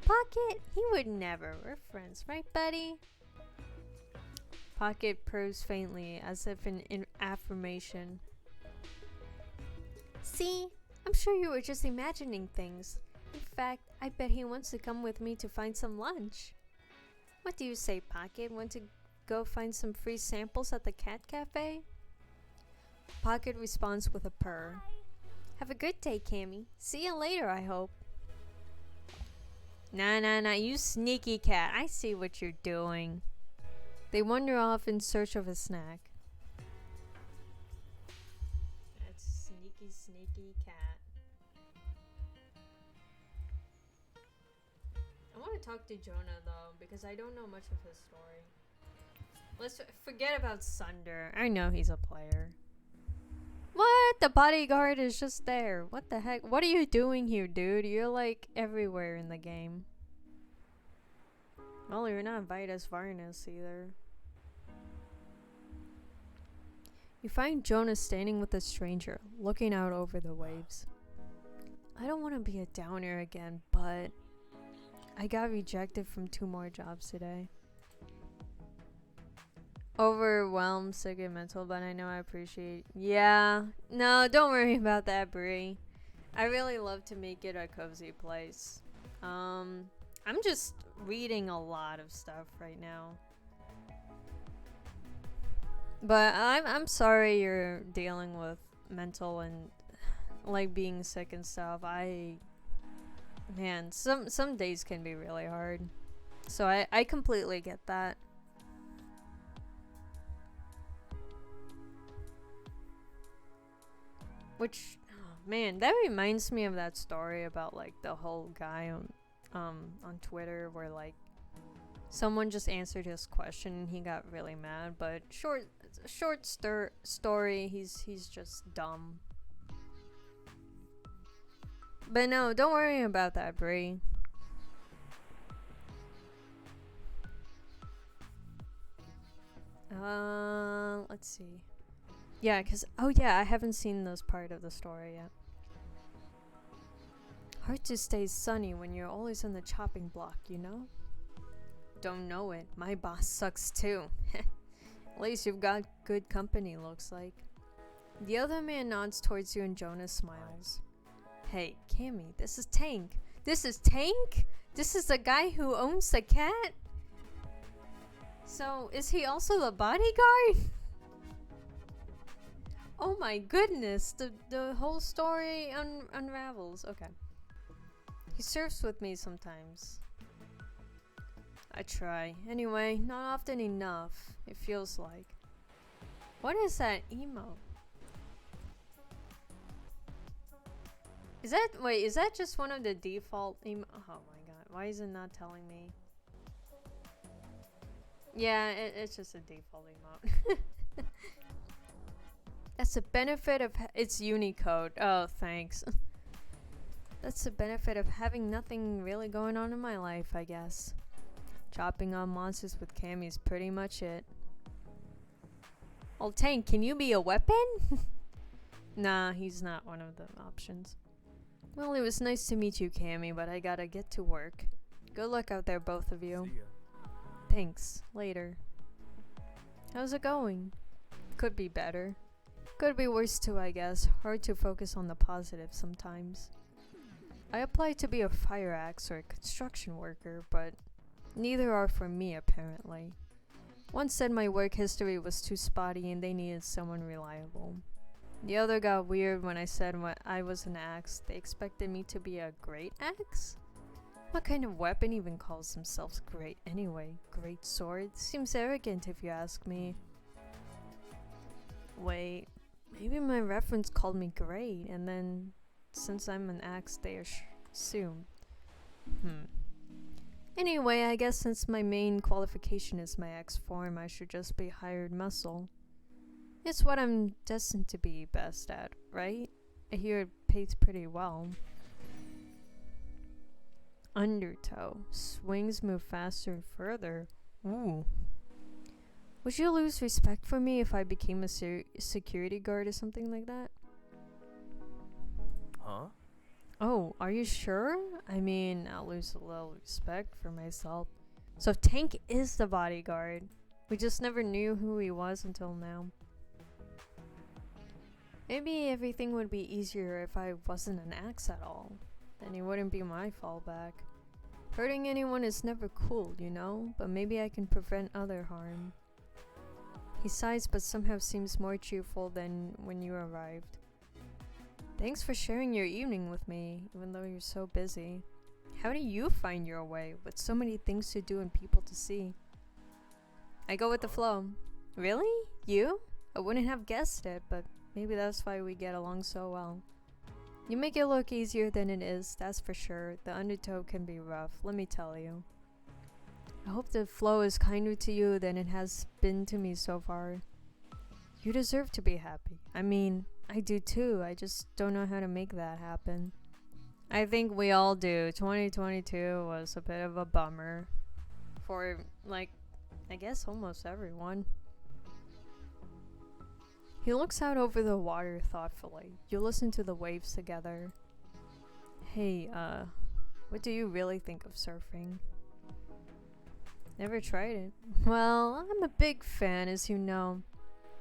Pocket? He would never. We're friends, right, buddy? Pocket purrs faintly, as if in affirmation. See? I'm sure you were just imagining things. In fact, I bet he wants to come with me to find some lunch. What do you say, Pocket? Want to go find some free samples at the cat cafe? Pocket responds with a purr. Have a good day, Cammy. See you later, I hope. Nah, you sneaky cat. I see what you're doing. They wander off in search of a snack. That's sneaky cat. I want to talk to Jonah though, because I don't know much of his story. Let's forget about Sunder. I know he's a player. What? The bodyguard is just there. What the heck? What are you doing here, dude? You're like everywhere in the game. Well, you're not Vitus Varnus either. You find Jonah standing with a stranger, looking out over the waves. I don't want to be a downer again, but I got rejected from 2 more jobs today. Overwhelmed, sick and mental, but I know I appreciate. Yeah, no, don't worry about that, Brie. I really love to make it a cozy place. I'm just reading a lot of stuff right now. But I'm sorry you're dealing with mental and like being sick and stuff. Man, some days can be really hard. So I completely get that. Which, oh man, that reminds me of that story about like the whole guy on Twitter where like someone just answered his question and he got really mad. But short story, he's just dumb. But no, don't worry about that, Brie. Let's see. Yeah, oh yeah, I haven't seen this part of the story yet. Hard to stay sunny when you're always on the chopping block, you know? Don't know it. My boss sucks too. At least you've got good company, looks like. The other man nods towards you and Jonah smiles. Hey, Cammy, this is Tank. This is Tank? This is the guy who owns the cat? So, is he also the bodyguard? Oh my goodness, the whole story unravels. Okay. He surfs with me sometimes. I try. Anyway, not often enough, it feels like. What is that emote? Is that just one of the default emo? Oh my god, why is it not telling me? Yeah, it's just a default emote. That's the benefit of it's Unicode. Oh, thanks. That's the benefit of having nothing really going on in my life, I guess. Chopping on monsters with Cammy's pretty much it. Oh, Tank, can you be a weapon? Nah, he's not one of the options. Well, it was nice to meet you, Cammy, but I gotta get to work. Good luck out there, both of you. See ya. Thanks. Later. How's it going? Could be better. Could be worse too, I guess. Hard to focus on the positive sometimes. I applied to be a fire axe or a construction worker, but neither are for me apparently. One said my work history was too spotty and they needed someone reliable. The other got weird when I said I was an axe. They expected me to be a great axe? What kind of weapon even calls themselves great anyway? Great sword? Seems arrogant if you ask me. Wait, maybe my reference called me great, and then since I'm an axe they assumed. Anyway, I guess since my main qualification is my X form, I should just be hired muscle. It's what I'm destined to be best at, right? I hear it pays pretty well. Undertow. Swings move faster and further. Ooh. Would you lose respect for me if I became a security guard or something like that? Huh? Oh, are you sure? I mean, I'll lose a little respect for myself. So Tank is the bodyguard. We just never knew who he was until now. Maybe everything would be easier if I wasn't an axe at all. Then it wouldn't be my fallback. Hurting anyone is never cool, you know? But maybe I can prevent other harm. He sighs but somehow seems more cheerful than when you arrived. Thanks for sharing your evening with me, even though you're so busy. How do you find your way, with so many things to do and people to see? I go with the flow. Really? You? I wouldn't have guessed it, but maybe that's why we get along so well. You make it look easier than it is, that's for sure. The undertow can be rough, let me tell you. I hope the flow is kinder to you than it has been to me so far. You deserve to be happy. I mean, I do too, I just don't know how to make that happen. I think we all do. 2022 was a bit of a bummer. For, like, I guess almost everyone. He looks out over the water thoughtfully. You listen to the waves together. Hey, what do you really think of surfing? Never tried it. Well, I'm a big fan, as you know.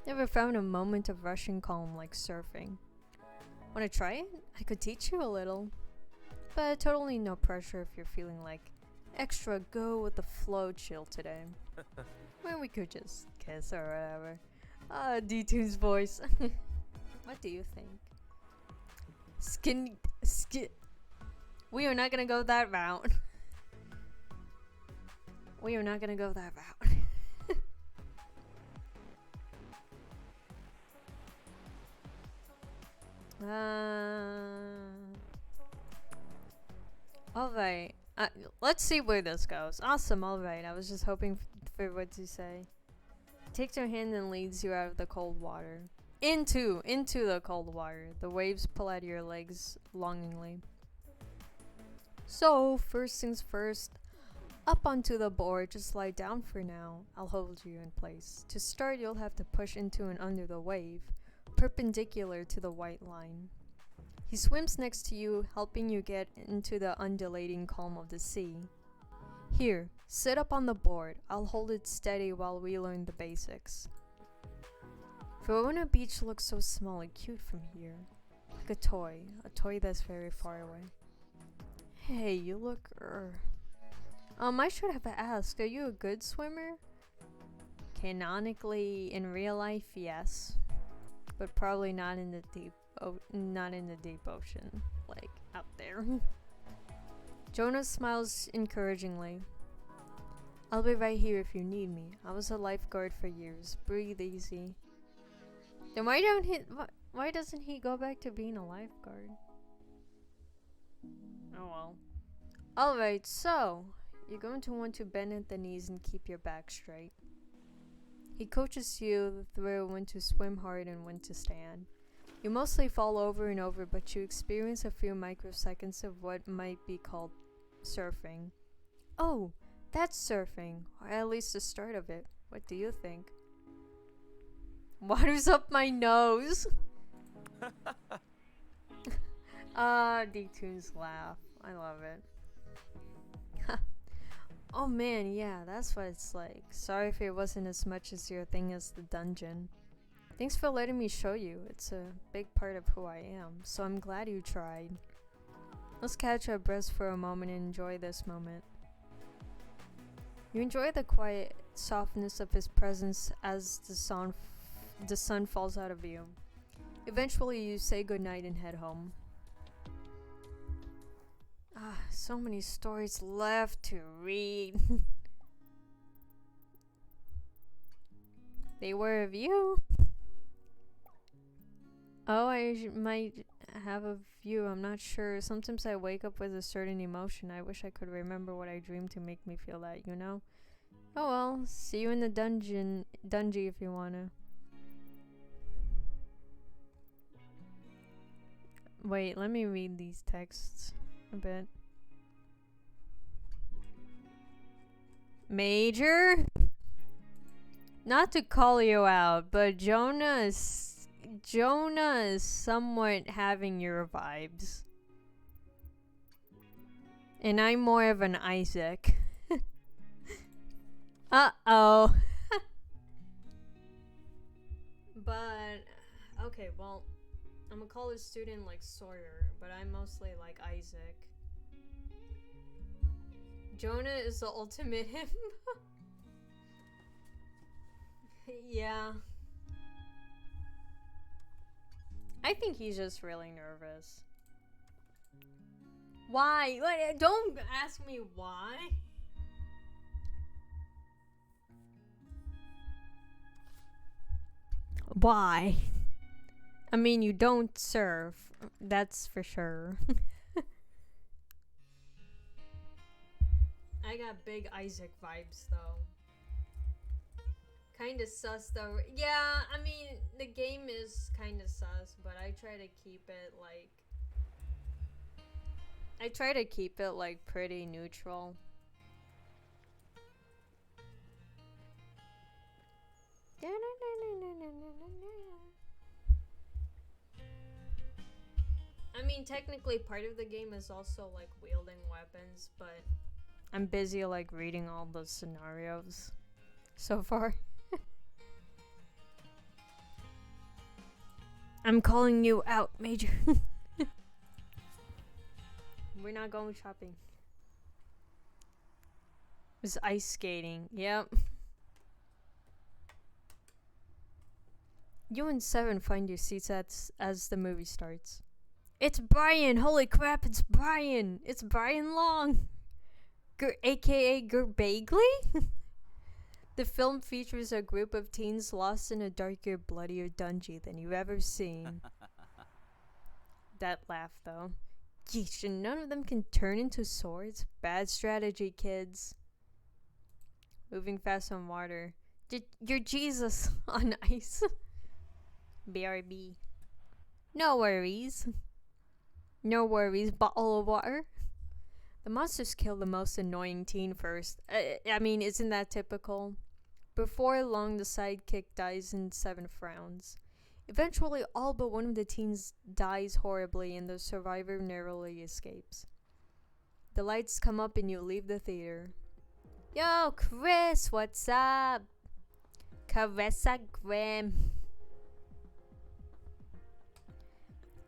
Never found a moment of rushing calm like surfing. Wanna try it? I could teach you a little. But totally no pressure if you're feeling like extra go with the flow chill today. Well, we could just kiss or whatever. Ah, D-Tune's voice. What do you think? Skin. We are not gonna go that route. We are not gonna go that route. Alright. Let's see where this goes. Awesome, alright. I was just hoping for what to say. Takes your hand and leads you out of the cold water. Into the cold water. The waves pull at your legs longingly. So, first things first. Up onto the board, just lie down for now. I'll hold you in place. To start, you'll have to push into and under the wave, perpendicular to the white line. He swims next to you, helping you get into the undulating calm of the sea. Here, sit up on the board. I'll hold it steady while we learn the basics. Verona Beach looks so small and cute from here. Like a toy that's very far away. Hey, you look, I should have asked, are you a good swimmer? Canonically, in real life, yes. But probably not in the deep ocean, like out there. Jonah smiles encouragingly. I'll be right here if you need me. I was a lifeguard for years. Breathe easy. Then why doesn't he go back to being a lifeguard? Oh well. Alright, so you're going to want to bend at the knees and keep your back straight. He coaches you through when to swim hard and when to stand. You mostly fall over and over, but you experience a few microseconds of what might be called surfing. Oh, that's surfing, or at least the start of it. What do you think? Water's up my nose! D-Tune's laugh. I love it. Oh man, yeah, that's what it's like. Sorry if it wasn't as much as your thing as the dungeon. Thanks for letting me show you. It's a big part of who I am, so I'm glad you tried. Let's catch our breaths for a moment and enjoy this moment. You enjoy the quiet softness of his presence as the sun falls out of view. Eventually you say goodnight and head home. So many stories left to read. They were of you. Oh, I might have a view. I'm not sure. Sometimes I wake up with a certain emotion. I wish I could remember what I dreamed to make me feel that, you know? Oh well, see you in the dungeon if you wanna. Wait, let me read these texts a bit. Major? Not to call you out, but Jonah is somewhat having your vibes. And I'm more of an Isaac. Uh-oh. Okay, well, I'm a college student like Sawyer, but I'm mostly like Isaac. Jonah is the ultimate him. Yeah. I think he's just really nervous. Why? Don't ask me why. Why? I mean, you don't serve. That's for sure. I got big Isaac vibes though. Kinda sus though. Yeah, I mean, the game is kinda sus, but I try to keep it like. I try to keep it like pretty neutral. I mean, technically part of the game is also like wielding weapons, but I'm busy like reading all the scenarios so far. I'm calling you out, Major. We're not going shopping. It's ice skating. Yep. You and Seven find your seats as the movie starts. It's Brian! Holy crap, it's Brian! It's Brian Long! AKA Gert Bagley? The film features a group of teens lost in a darker, bloodier dungeon than you've ever seen. That laugh, though. Yeesh, and none of them can turn into swords? Bad strategy, kids. Moving fast on water. You're Jesus on ice. BRB. No worries. No worries, bottle of water. The monsters kill the most annoying teen first. I mean, isn't that typical? Before long, the sidekick dies and Seven frowns. Eventually, all but one of the teens dies horribly and the survivor narrowly escapes. The lights come up and you leave the theater. Yo, Chris, what's up? Caressa Graham.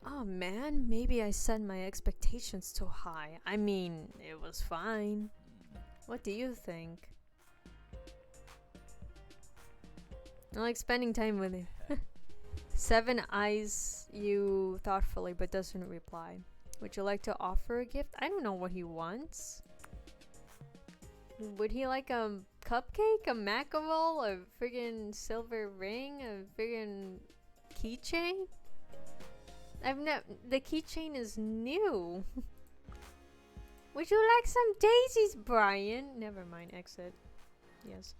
Oh man, maybe I set my expectations too high. I mean, it was fine. What do you think? I like spending time with you. Seven eyes you thoughtfully but doesn't reply. Would you like to offer a gift? I don't know what he wants. Would he like a cupcake, a macaroon, a friggin' silver ring, a friggin' keychain? The keychain is new. Would you like some daisies, Brian? Never mind, exit. Yes.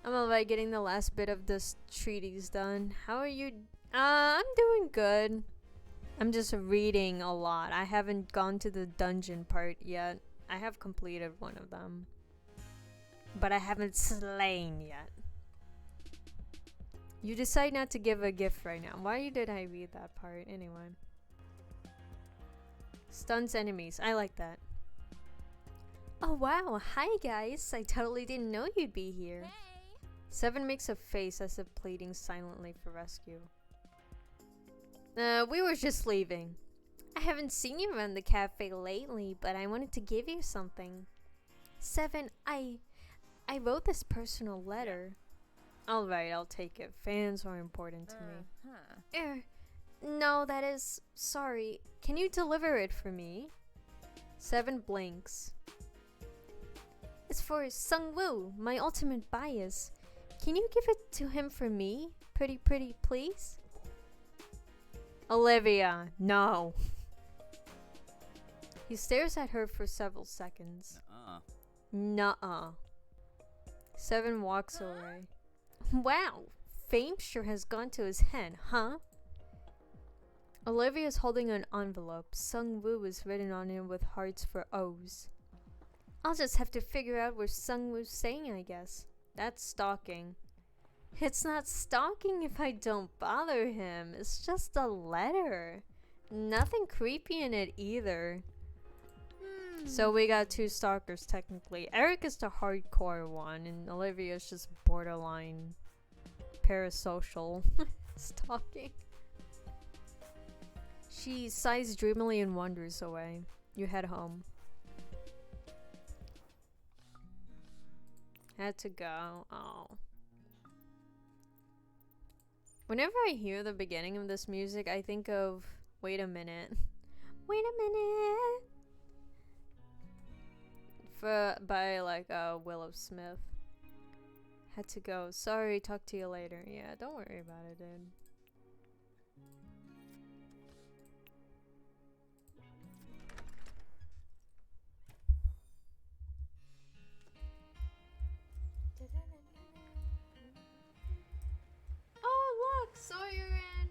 I'm alright getting the last bit of this treatise done. How are you? I'm doing good. I'm just reading a lot. I haven't gone to the dungeon part yet. I have completed one of them. But I haven't slain yet. You decide not to give a gift right now. Why did I read that part anyway? Stuns enemies. I like that. Oh wow, hi guys. I totally didn't know you'd be here. Hey. Seven makes a face as if pleading silently for rescue. We were just leaving. I haven't seen you around the cafe lately, but I wanted to give you something. Seven, I wrote this personal letter. Alright, I'll take it. Fans are important to me. No, that is... Sorry. Can you deliver it for me? Seven blinks. It's for Sung-woo, my ultimate bias. Can you give it to him for me? Pretty, please? Olivia, no. He stares at her for several seconds. Nuh-uh. Seven walks away. Wow, fame sure has gone to his head, huh? Olivia's holding an envelope. Sung-woo is written on it with hearts for O's. I'll just have to figure out what Sung-woo's saying, I guess. That's stalking. It's not stalking if I don't bother him. It's just a letter. Nothing creepy in it either. So we got two stalkers technically. Eric is the hardcore one and Olivia's just borderline parasocial stalking. She sighs dreamily and wanders away. You head home. Had to go. Oh. Whenever I hear the beginning of this music, I think of Wait a Minute. Wait a minute. By like Willow Smith. Had to go. Sorry, talk to you later. Yeah, don't worry about it, dude. Oh, look! Sawyer and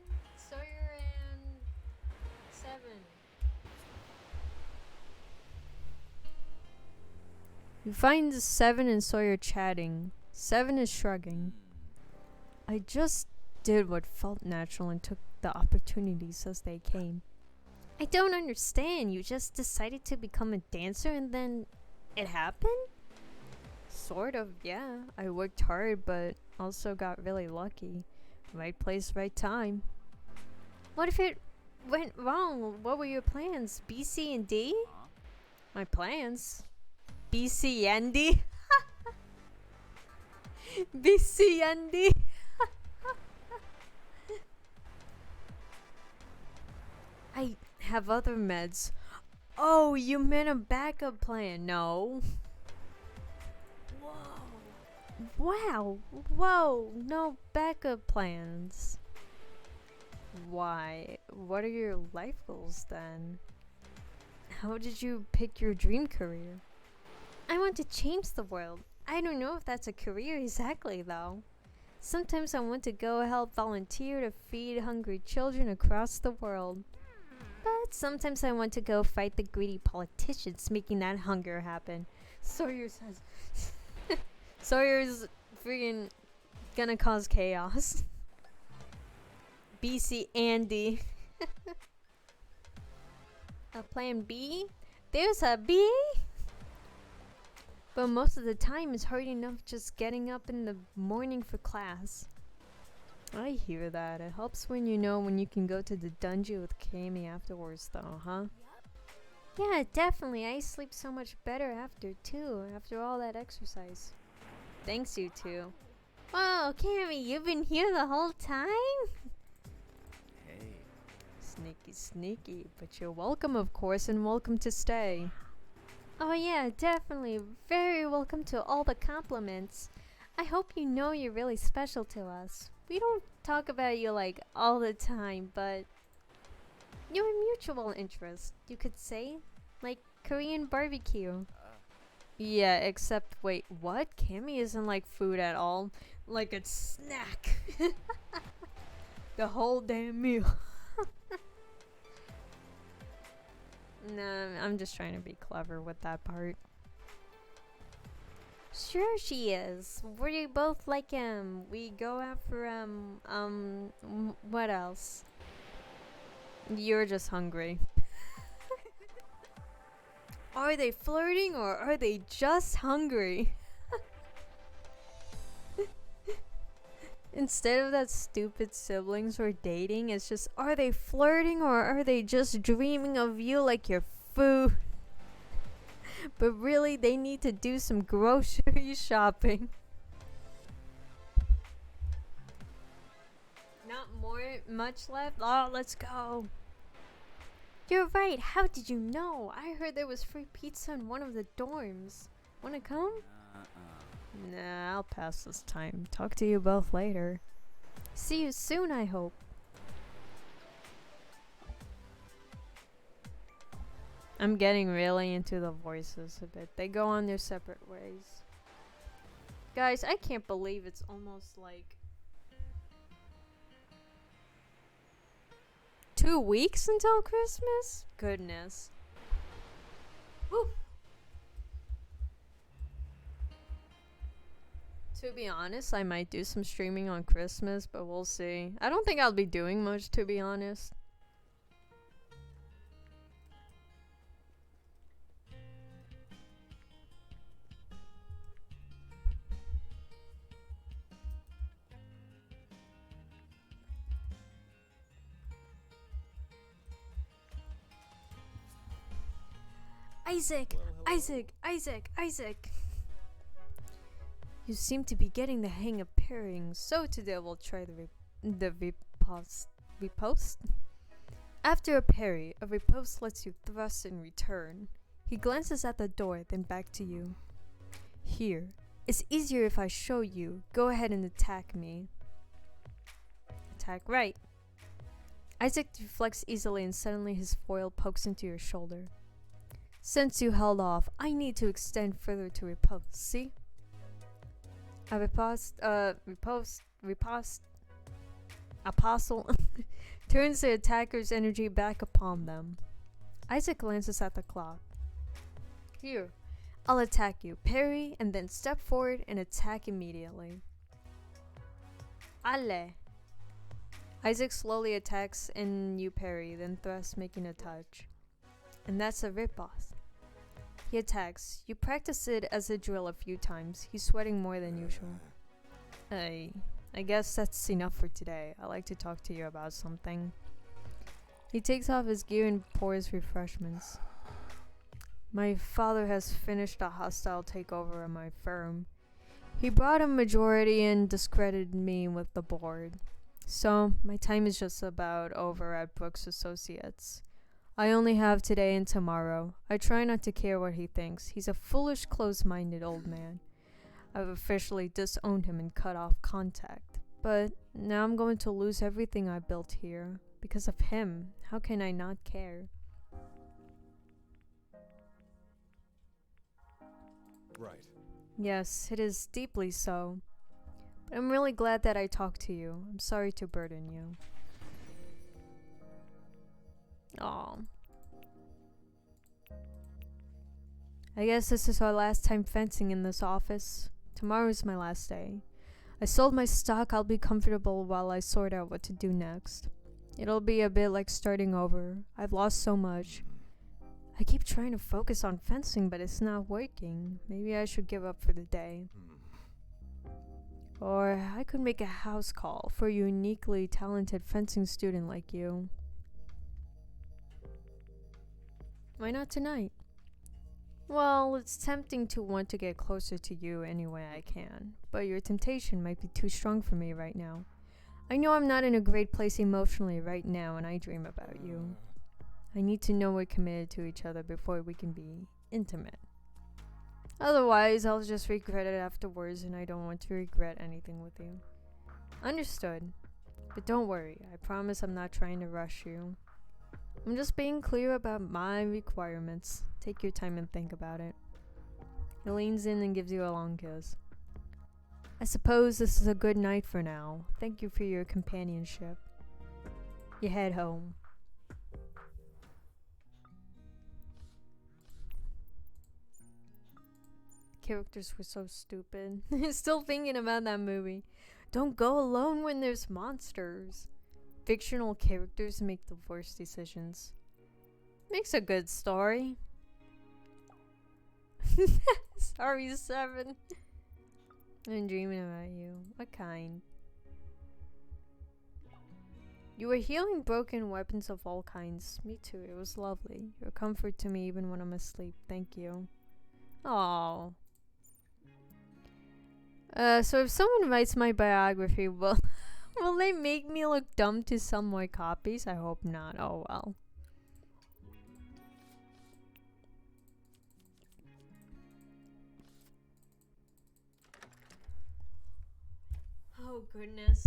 7. You find 7 and Sawyer chatting. 7 is shrugging. I just did what felt natural and took the opportunities as they came. I don't understand. You just decided to become a dancer and then it happened? Sort of, yeah. I worked hard, but also got really lucky. Right place, right time. What if it went wrong? What were your plans? B, C, and D? My plans? B, C, and D? B, C, and D? I have other meds. Oh, you meant a backup plan. No. Wow. Whoa. No backup plans. Why? What are your life goals then? How did you pick your dream career? I want to change the world. I don't know if that's a career exactly though. Sometimes I want to go help volunteer to feed hungry children across the world. But sometimes I want to go fight the greedy politicians making that hunger happen. Sawyer says... Sawyer's freaking gonna cause chaos. BC Andy. A plan B? There's a B? But most of the time it's hard enough just getting up in the morning for class. I hear that. It helps when you know when you can go to the dungeon with Cammy afterwards though, huh? Yeah, definitely. I sleep so much better after too, after all that exercise. Thanks, you two. Whoa, Cammy, you've been here the whole time? Hey. Sneaky, sneaky. But you're welcome, of course, and welcome to stay. Oh yeah, definitely. Very welcome to all the compliments. I hope you know you're really special to us. We don't talk about you like all the time, but you're a mutual interest, you could say. Like Korean barbecue. Yeah, except, wait, what? Cammy isn't like food at all. Like a snack. The whole damn meal. Nah, I'm just trying to be clever with that part. Sure she is. We're both like we go out for what else? You're just hungry. Are they flirting or are they just hungry? Instead of that stupid siblings or dating, it's just, are they flirting or are they just dreaming of you like your food? But really, they need to do some grocery shopping. Not much left? Oh, let's go. You're right. How did you know? I heard there was free pizza in one of the dorms. Wanna come? Nah, I'll pass this time. Talk to you both later. See you soon, I hope. I'm getting really into the voices a bit. They go on their separate ways. Guys, I can't believe it's almost like 2 weeks until Christmas? Goodness. Woo. To be honest, I might do some streaming on Christmas, but we'll see. I don't think I'll be doing much, to be honest. Isaac! Isaac! You seem to be getting the hang of parrying, so today we'll try the riposte. After a parry, a riposte lets you thrust in return. He glances at the door, then back to you. Here. It's easier if I show you. Go ahead and attack me. Attack right. Isaac deflects easily and suddenly his foil pokes into your shoulder. Since you held off, I need to extend further to riposte, see? A riposte, apostle turns the attacker's energy back upon them. Isaac glances at the clock. Here, I'll attack you. Parry and then step forward and attack immediately. Ale. Isaac slowly attacks and you parry, then thrusts, making a touch. And that's a riposte. He attacks. You practice it as a drill a few times. He's sweating more than usual. I guess that's enough for today. I'd like to talk to you about something. He takes off his gear and pours refreshments. My father has finished a hostile takeover of my firm. He brought a majority and discredited me with the board. So, my time is just about over at Brooks Associates. I only have today and tomorrow. I try not to care what he thinks. He's a foolish, close-minded old man. I've officially disowned him and cut off contact. But now I'm going to lose everything I built here. Because of him. How can I not care? Right. Yes, it is deeply so. But I'm really glad that I talked to you. I'm sorry to burden you. Aw. I guess this is our last time fencing in this office. Tomorrow is my last day. I sold my stock. I'll be comfortable while I sort out what to do next. It'll be a bit like starting over. I've lost so much. I keep trying to focus on fencing, but it's not working. Maybe I should give up for the day. Or I could make a house call for a uniquely talented fencing student like you. Why not tonight? Well, it's tempting to want to get closer to you any way I can, but your temptation might be too strong for me right now. I know I'm not in a great place emotionally right now and I dream about you. I need to know we're committed to each other before we can be intimate. Otherwise, I'll just regret it afterwards and I don't want to regret anything with you. Understood. But don't worry, I promise I'm not trying to rush you. I'm just being clear about my requirements. Take your time and think about it. He leans in and gives you a long kiss. I suppose this is a good night for now. Thank you for your companionship. You head home. Characters were so stupid. Still thinking about that movie. Don't go alone when there's monsters. Fictional characters make the worst decisions. Makes a good story. Sorry, 7. I'm dreaming about you. What kind? You were healing broken weapons of all kinds. Me too. It was lovely. You're a comfort to me even when I'm asleep. Thank you. Aww. So if someone writes my biography, will they make me look dumb to sell more copies? I hope not. Oh well. Oh goodness.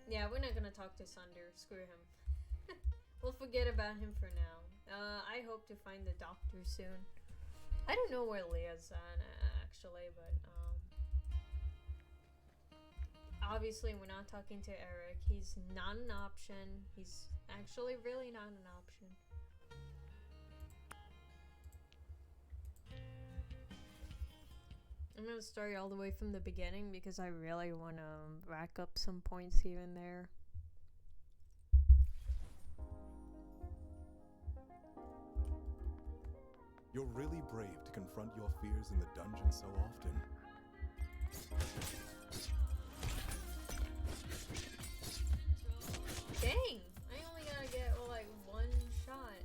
Yeah, we're not gonna talk to Sunder. Screw him. We'll forget about him for now. I hope to find the doctor soon. I don't know where Leah's at, actually, but, obviously we're not talking to Eric. He's not an option. He's actually really not an option. I'm gonna start all the way from the beginning because I really want to rack up some points here and there. You're really brave to confront your fears in the dungeon so often. Dang! I only gotta get, like, one shot.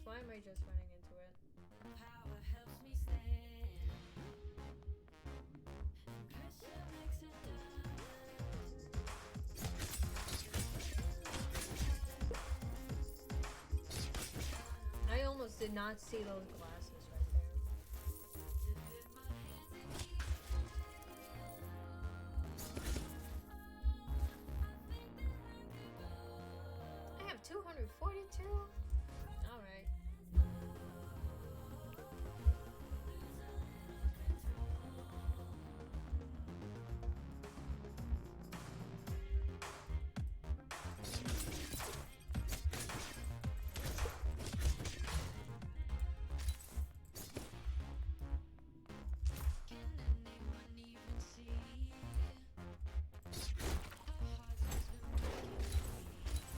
Why am I just running into it? Power helps me stand. Pressure makes it I almost did not see those glasses right there. I have 242? Alright.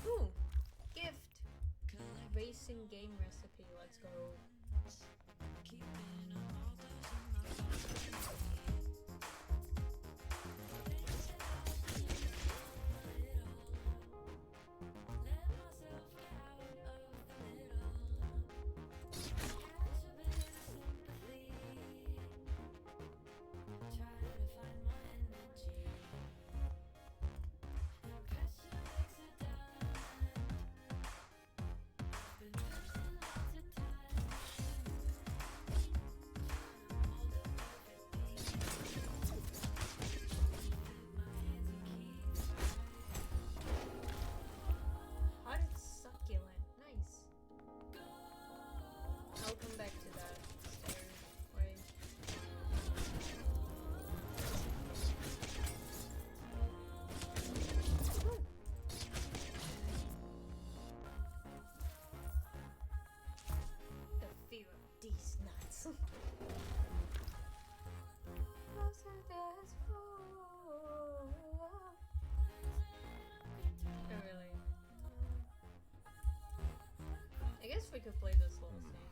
Ooh, gift. Racing game recipe. Let's go. Hot succulent. Nice. I'll come back to that stairs. Wait. Ooh. The fear of these nuts. Oh, really? I guess we could play this little scene.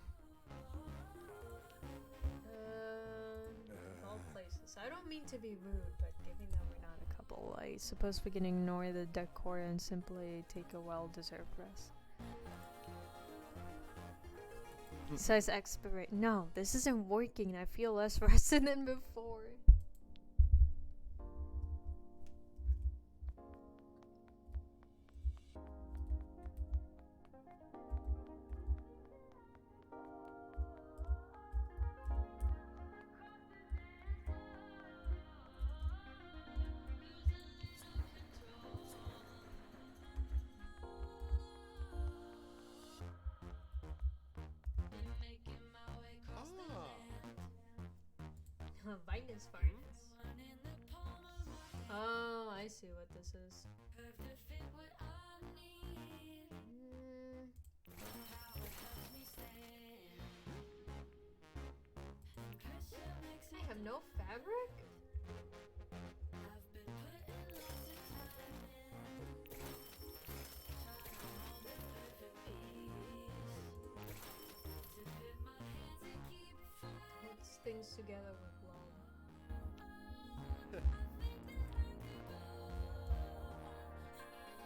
All places. I don't mean to be rude, but given that we're not a couple, I suppose we can ignore the decor and simply take a well-deserved rest. Says expirate. No, this isn't working. I feel less rested than before. Vinus Finance. Oh, I see what this is. I have no fabric? Mix things together with love.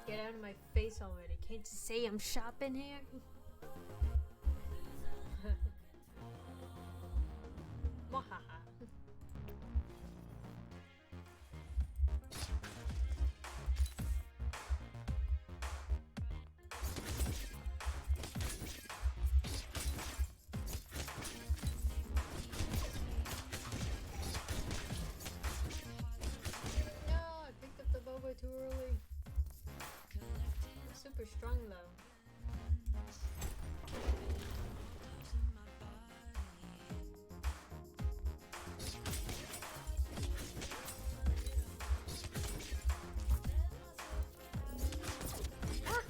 Get out of my face already. Can't you say I'm shopping here? Mwahaha. No, I picked up the boba too early. Super strong though. Ah!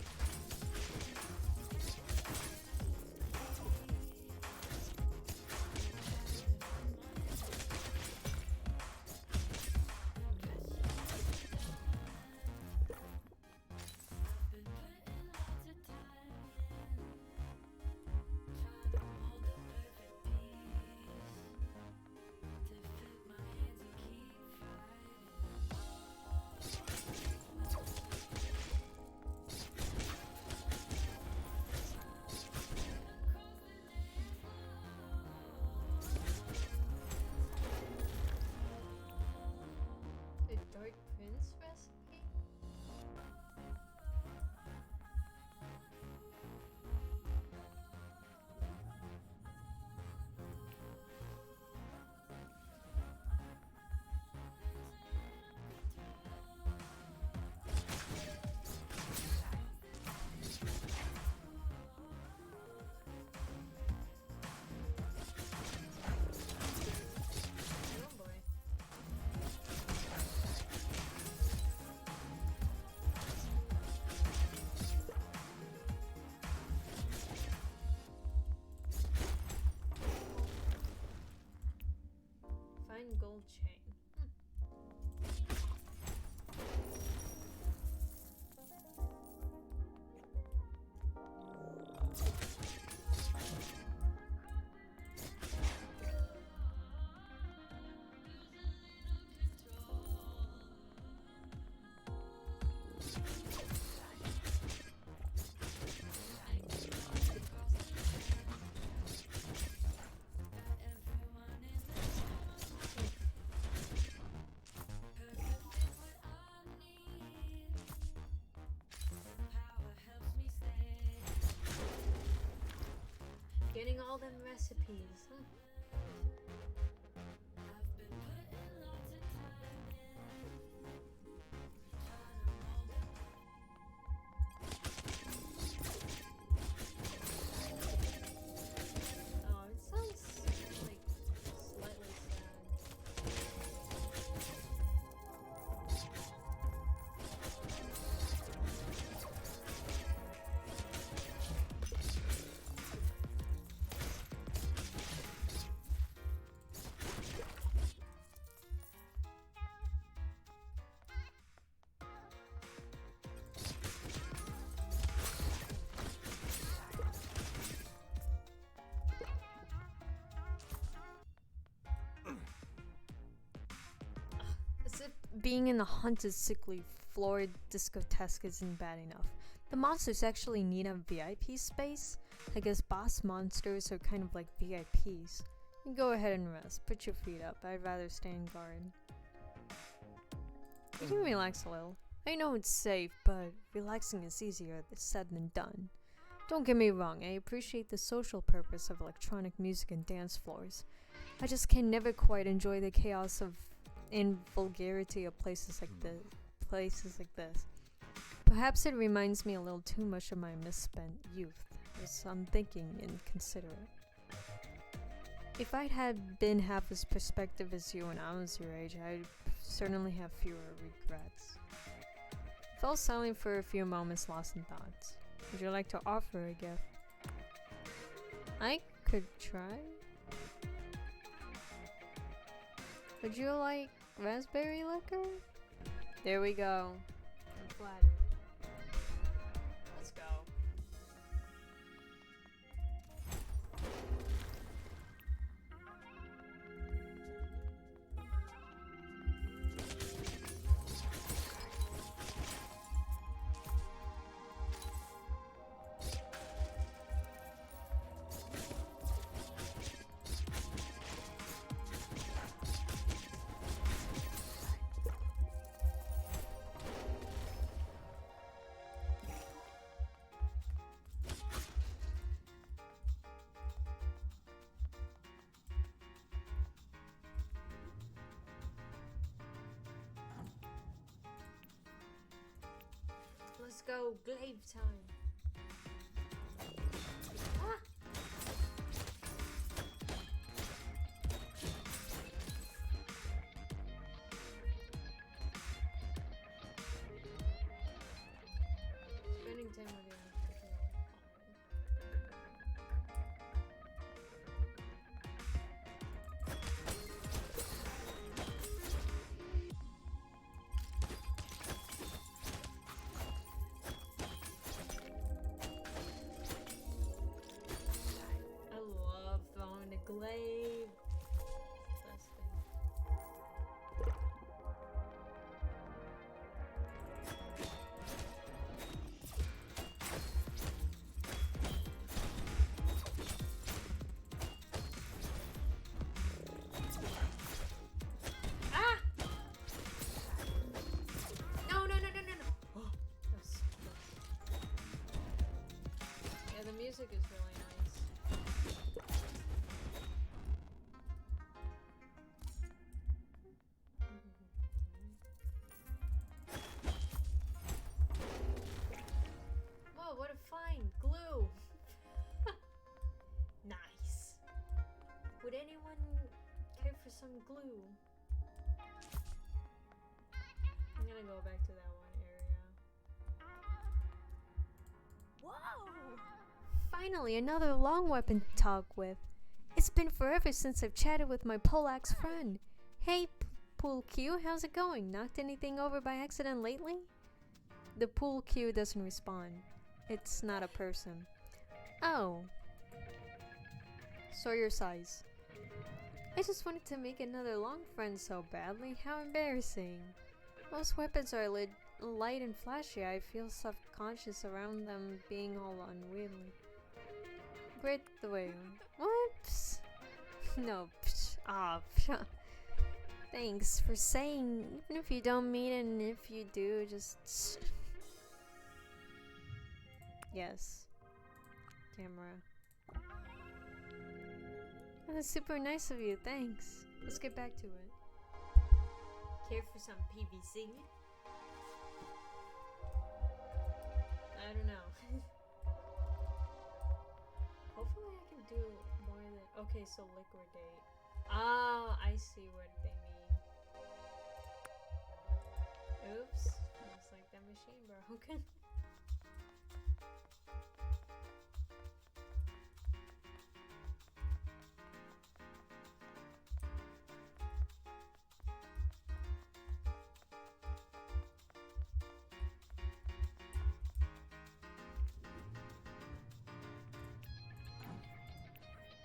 mince recipe? Oh boy. Find gold chain. Getting all them recipes. Oh, it sounds like slightly sad. As if being in a haunted, sickly, florid discotheque isn't bad enough. The monsters actually need a VIP space. I guess boss monsters are kind of like VIPs. You go ahead and rest. Put your feet up. I'd rather stay in guard. You can relax a little. I know it's safe, but relaxing is easier said than done. Don't get me wrong, I appreciate the social purpose of electronic music and dance floors. I just can never quite enjoy the chaos of and vulgarity of places like this. Perhaps it reminds me a little too much of my misspent youth, as I'm thinking inconsiderate. If I'd had been half as perspective as you when I was your age, I'd certainly have fewer regrets. Fell silent for a few moments, lost in thoughts. Would you like to offer a gift? I could try. Would you like raspberry liquor? There we go. I'm flattered. Let's go. Let's go, glaive time. Ah! Spending time with you. music is really nice. Whoa, what a find! Glue! Nice. Would anyone care for some glue? I'm gonna go back to that one area. Whoa! Finally, another long weapon to talk with. It's been forever since I've chatted with my poleaxe friend. Hey, Pool Q, how's it going? Knocked anything over by accident lately? The Pool Q doesn't respond. It's not a person. Oh. Sawyer sighs. I just wanted to make another long friend so badly. How embarrassing. Most weapons are light and flashy. I feel self-conscious around them being all unwieldy. Great the way. Whoops. No. Psh, ah. Psh. Thanks for saying. Even if you don't mean it, and if you do, just. Yes. Camera. Oh, that's super nice of you. Thanks. Let's get back to it. Care for some PVC? I don't know. Hopefully I can do more than... Okay, so liquidate. Ah, I see what they mean. Oops. Looks like that machine broken.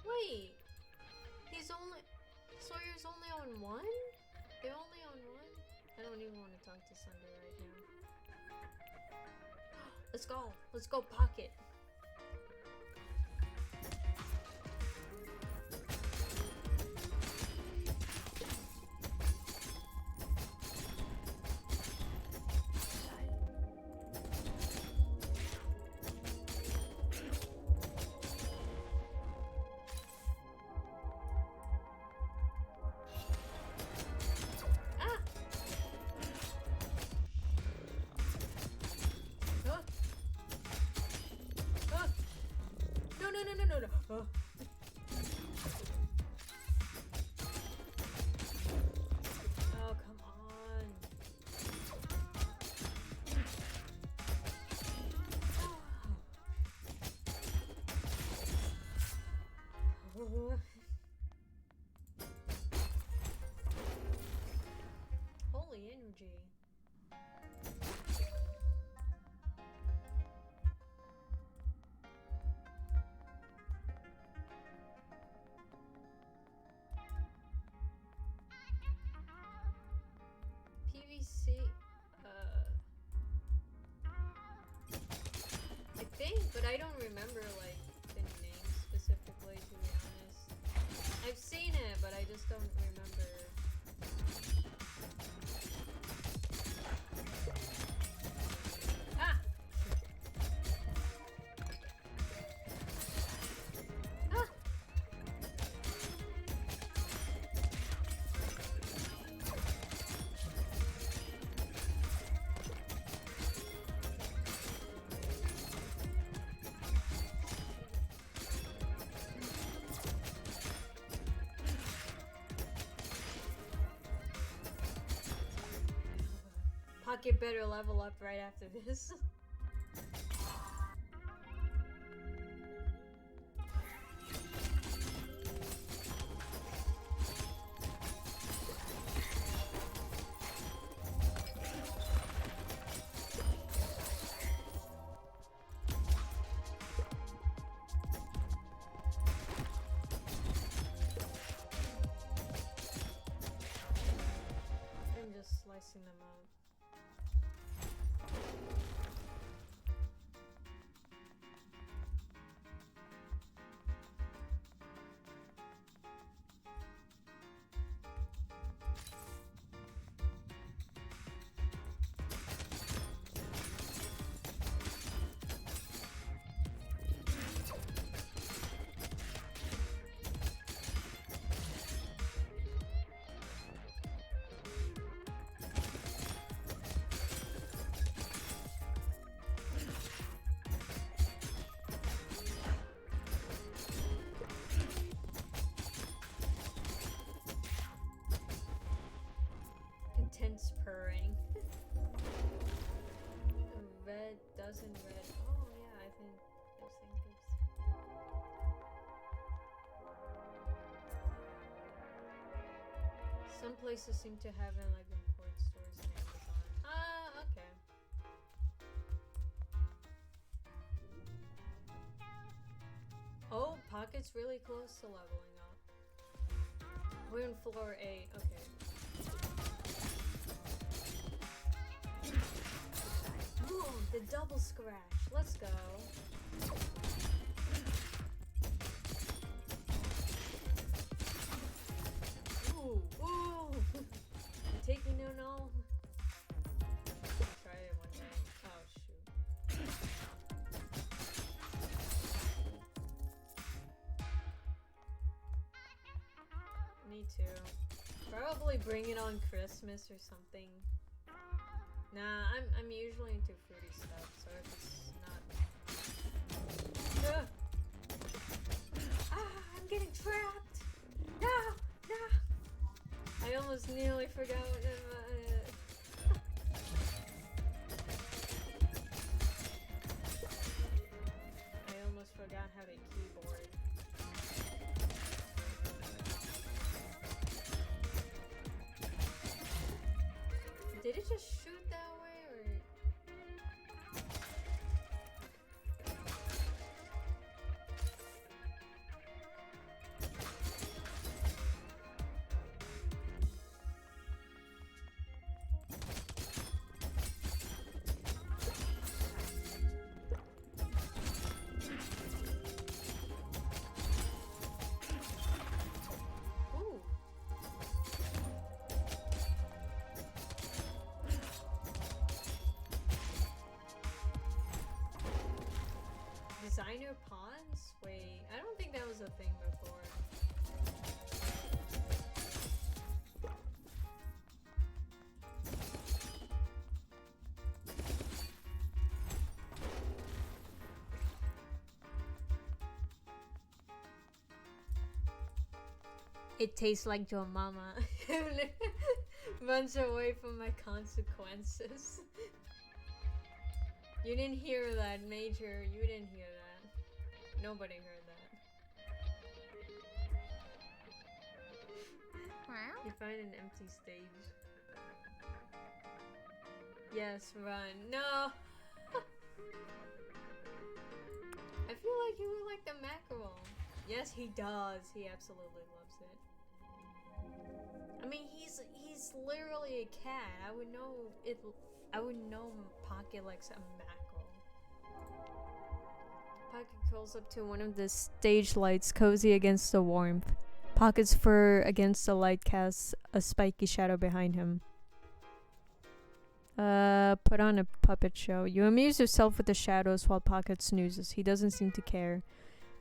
Wait, Sawyer's only on one? They're only on one? I don't even want to talk to Sunday right now. Let's go pocket. No. Oh. Oh, come on. Oh. Holy energy. PVC, I think, but I don't remember, like, the name specifically, to be honest. I've seen it, but I just don't remember. Ah! Ah! Pocket better level up right after this. I'm just slicing them out. places seem to have it like import stores and Amazon. Ah, okay. Oh, Pocket's really close to leveling up. We're in floor 8, okay. Ooh, the double scratch. Let's go. Ooh, ooh. You taking no. I'll try it one day. Oh shoot. Me too. Probably bring it on Christmas or something. Nah, I'm usually into fruity stuff, so if it's not. Ah, I'm getting trapped. No. I almost nearly forgot. I almost forgot how to keyboard. Did it just shoot that way, or? Ooh. Designer pawns? Wait, I don't think that was a thing before. It tastes like your mama. Runs away from my consequences. You didn't hear that, Major. You didn't hear that. Nobody heard that. You find an empty stage. Yes, run. No! I feel like he would like the mackerel. Yes, he does. He absolutely loves it. I mean, he's literally a cat. I would know Pocket likes a mackerel. Pocket curls up to one of the stage lights, cozy against the warmth. Pocket's fur against the light casts a spiky shadow behind him. Put on a puppet show. You amuse yourself with the shadows while Pocket snoozes. He doesn't seem to care.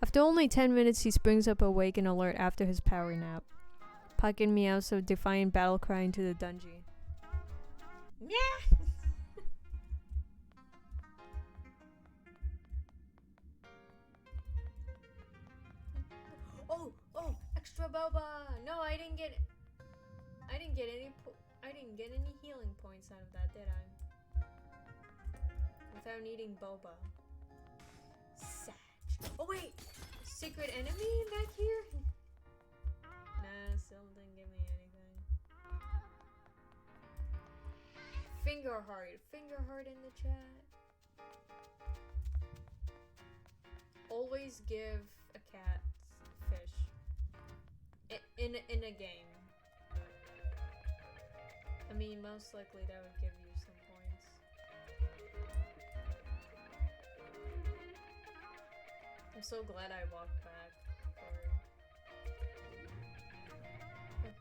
After only 10 minutes, he springs up awake and alert after his power nap. Pocket meows a defiant battle cry into the dungeon. Yeah! Oh, extra boba! No, I didn't get any healing points out of that, did I? Without needing boba. Satch. Oh wait! Secret enemy back here? Nah, still didn't give me anything. Finger heart in the chat. Always give a cat fish. In a game. I mean, most likely that would give you some points. I'm so glad I walked back for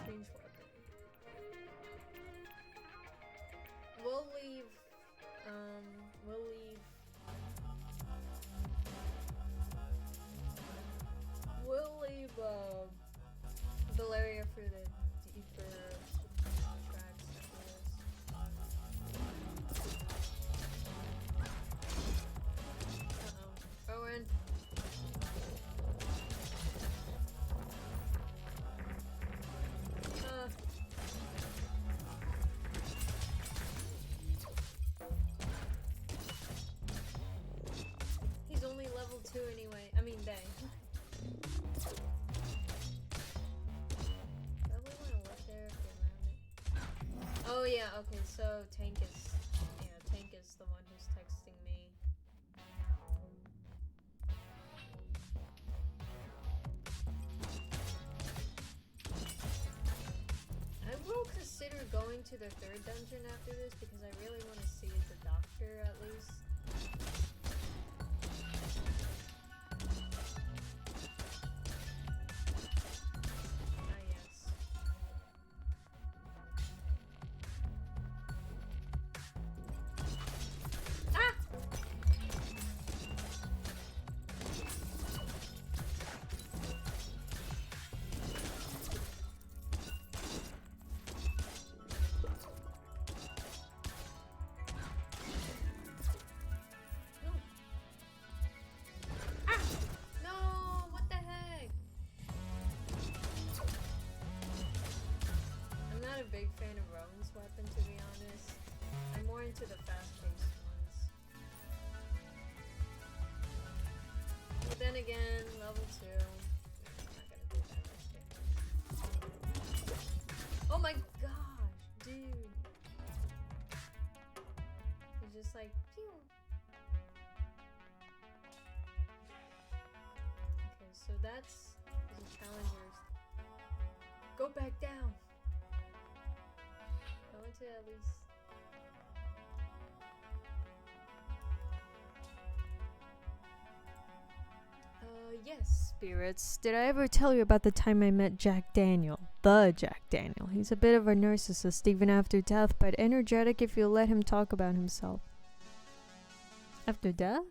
change weapon. We'll leave Valeria for the deeper tracks after this. Uh-oh. Owen. He's only level 2 anyway. I mean, they. Level Oh yeah, okay, so Tank is the one who's texting me. I will consider going to the third dungeon after this because I really want to see the doctor at least. Ah, yes. Ah! No, what the heck? I'm not a big fan of Rowan's weapon, to be honest. I'm more into the fast-paced ones. But then again, level 2. I'm not gonna do that much damage. Oh my gosh, dude. He's just like, pew. Okay, so that's the challengers. Go back down. I want to at least. Yes, spirits. Did I ever tell you about the time I met Jack Daniel? The Jack Daniel. He's a bit of a narcissist even after death, but energetic if you let him talk about himself. After death?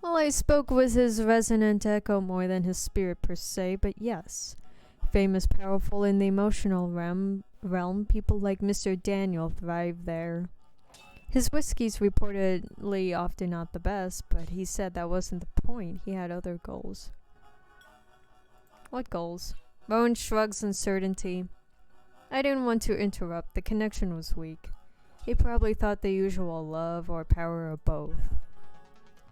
Well, I spoke with his resonant echo more than his spirit per se, but yes. Famous, powerful in the emotional realm, people like Mr. Daniel thrive there. His whiskey's reportedly often not the best, but he said that wasn't the point. He had other goals. What goals? Rowan shrugs in certainty. I didn't want to interrupt. The connection was weak. He probably thought the usual love or power or both.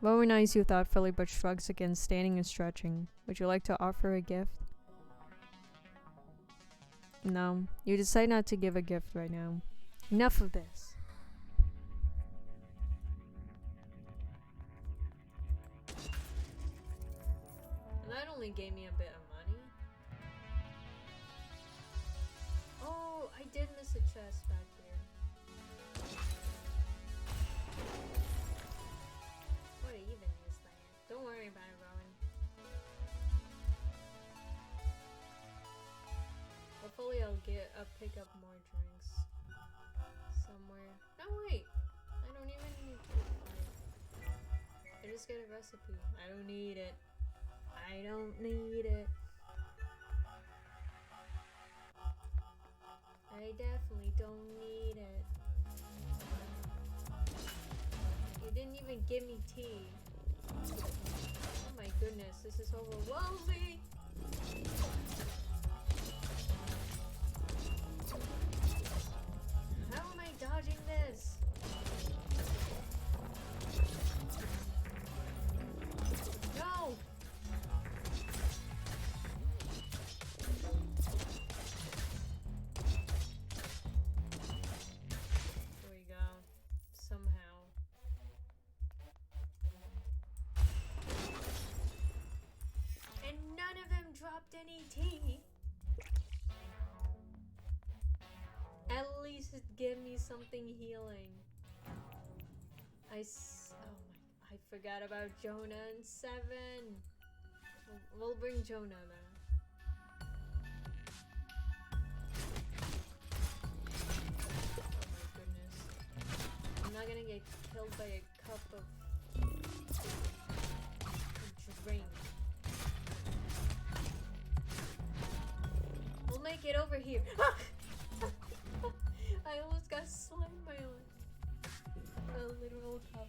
Rowan eyes you thoughtfully but shrugs again, standing and stretching. Would you like to offer a gift? No. You decide not to give a gift right now. Enough of this. That only gave me a bit of money. Oh, I did miss a chest back here. What even is that? Don't worry about it, Rowan. Hopefully I'll pick up more drinks somewhere. No, wait. I don't even need to fight. I just get a recipe. I don't need it. I don't need it. I definitely don't need it. You didn't even give me tea. Oh my goodness, this is overwhelming. How am I dodging this? No! There we go. Somehow. And none of them dropped any tea. At least give me something healing. I forgot about Jonah and 7. We'll bring Jonah though. Oh my goodness. I'm not gonna get killed by a cup of drink. We'll make it over here. I almost got slimed by a literal cup.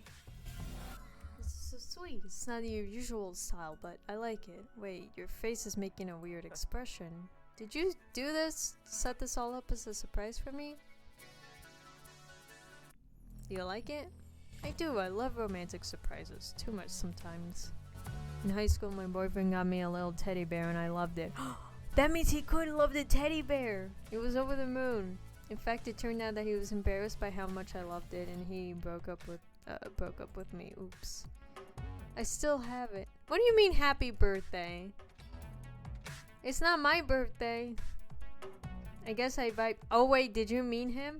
This is so sweet. It's not your usual style, but I like it. Wait, your face is making a weird expression. Did you do this? Set this all up as a surprise for me? Do you like it? I do. I love romantic surprises. Too much sometimes. In high school, my boyfriend got me a little teddy bear and I loved it. That means he could love the teddy bear! It was over the moon. In fact, it turned out that he was embarrassed by how much I loved it, and he broke up with me. Oops. I still have it. What do you mean, happy birthday? It's not my birthday. I guess I vibe. Oh wait, did you mean him?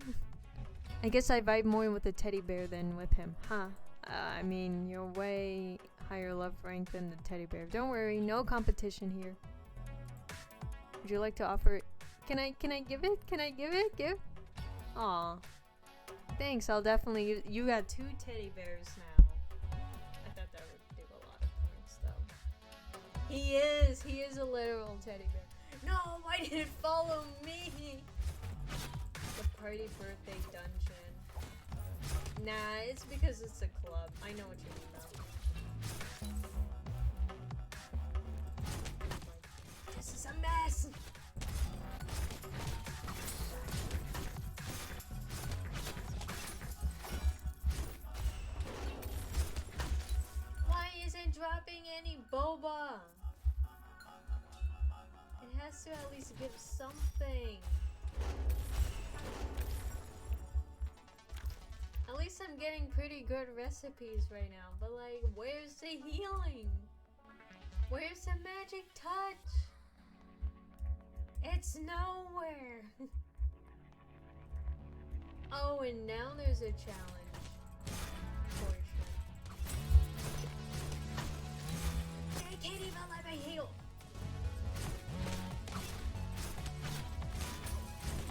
I guess I vibe more with the teddy bear than with him, huh? I mean, you're way higher love rank than the teddy bear. Don't worry, no competition here. Would you like to offer it? Can I give it? Can I give it? Give? Aw. Thanks, I'll definitely. You got 2 teddy bears now. I thought that would do a lot of points, though. He is a literal teddy bear. No, why did it follow me? The party birthday dungeon. Nah, it's because it's a club. I know what you mean, though. This is a mess! Why isn't dropping any boba? It has to at least give something. At least I'm getting pretty good recipes right now, but like, where's the healing? Where's the magic touch? It's nowhere. Oh, and now there's a challenge portion. I can't even let me heal.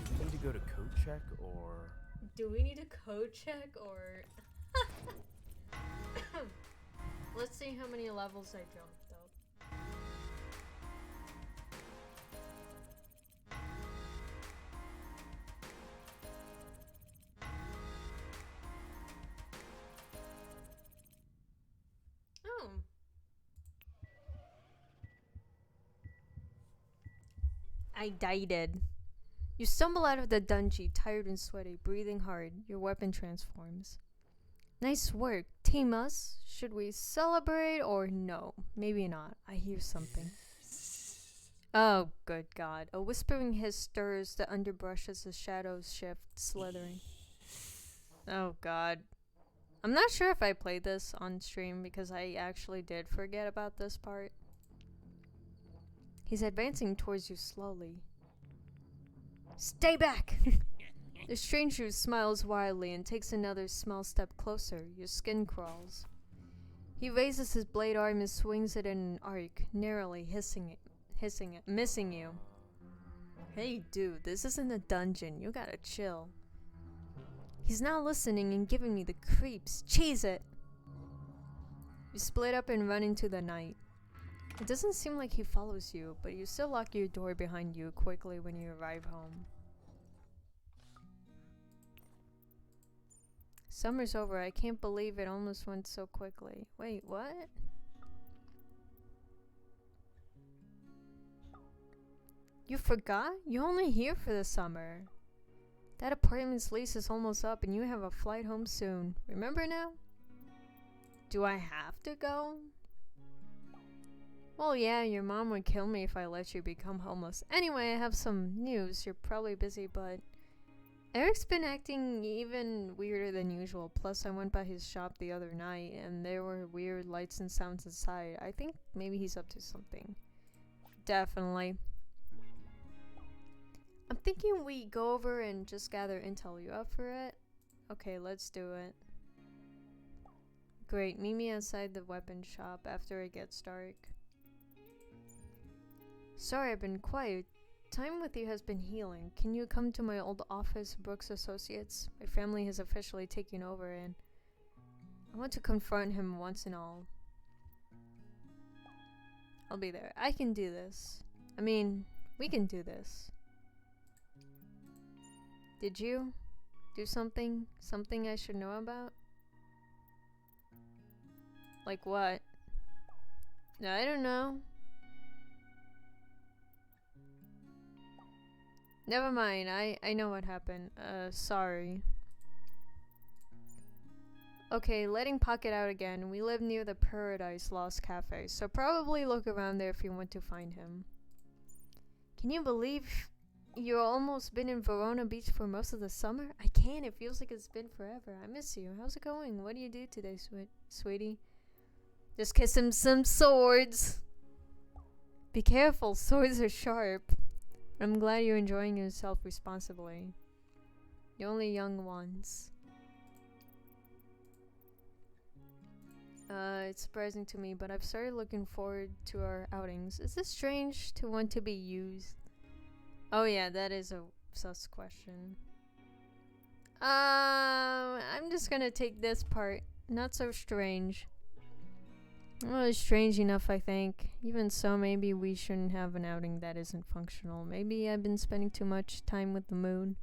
Do we need to go to code check or? Do we need a code check or? Let's see how many levels I jumped up. Oh. I died. You stumble out of the dungeon, tired and sweaty, breathing hard. Your weapon transforms. Nice work. Team us. Should we celebrate or no? Maybe not. I hear something. Oh, good God. A whispering hiss stirs the underbrush as the shadows shift, slithering. Oh, God. I'm not sure if I played this on stream because I actually did forget about this part. He's advancing towards you slowly. Stay back! The stranger smiles wildly and takes another small step closer. Your skin crawls. He raises his blade arm and swings it in an arc, narrowly missing you. Hey dude, this isn't a dungeon. You gotta chill. He's now listening and giving me the creeps. Cheese it! You split up and run into the night. It doesn't seem like he follows you, but you still lock your door behind you quickly when you arrive home. Summer's over. I can't believe it almost went so quickly. Wait, what? You forgot? You're only here for the summer. That apartment's lease is almost up and you have a flight home soon. Remember now? Do I have to go? Well, yeah, your mom would kill me if I let you become homeless. Anyway, I have some news. You're probably busy, but Eric's been acting even weirder than usual. Plus, I went by his shop the other night, and there were weird lights and sounds inside. I think maybe he's up to something. Definitely. I'm thinking we go over and just gather intel. You up for it? Okay, let's do it. Great, meet me outside the weapon shop after it gets dark. Sorry, I've been quiet. Time with you has been healing. Can you come to my old office, Brooks Associates? My family has officially taken over and I want to confront him once and all. I'll be there. I can do this. I mean, we can do this. Did you do something? Something I should know about? Like what? I don't know. Never mind, I know what happened. Sorry. Okay, letting Pocket out again. We live near the Paradise Lost Cafe, so probably look around there if you want to find him. Can you believe you almost been in Verona Beach for most of the summer? I can't. It feels like it's been forever. I miss you. How's it going? What do you do today, sweetie? Just kiss him some swords. Be careful. Swords are sharp. I'm glad you're enjoying yourself responsibly. The only young ones. It's surprising to me, but I've started looking forward to our outings. Is this strange to want to be used? Oh yeah, that is a sus question. I'm just gonna take this part. Not so strange. Well, it's strange enough, I think. Even so, maybe we shouldn't have an outing that isn't functional. Maybe I've been spending too much time with the moon.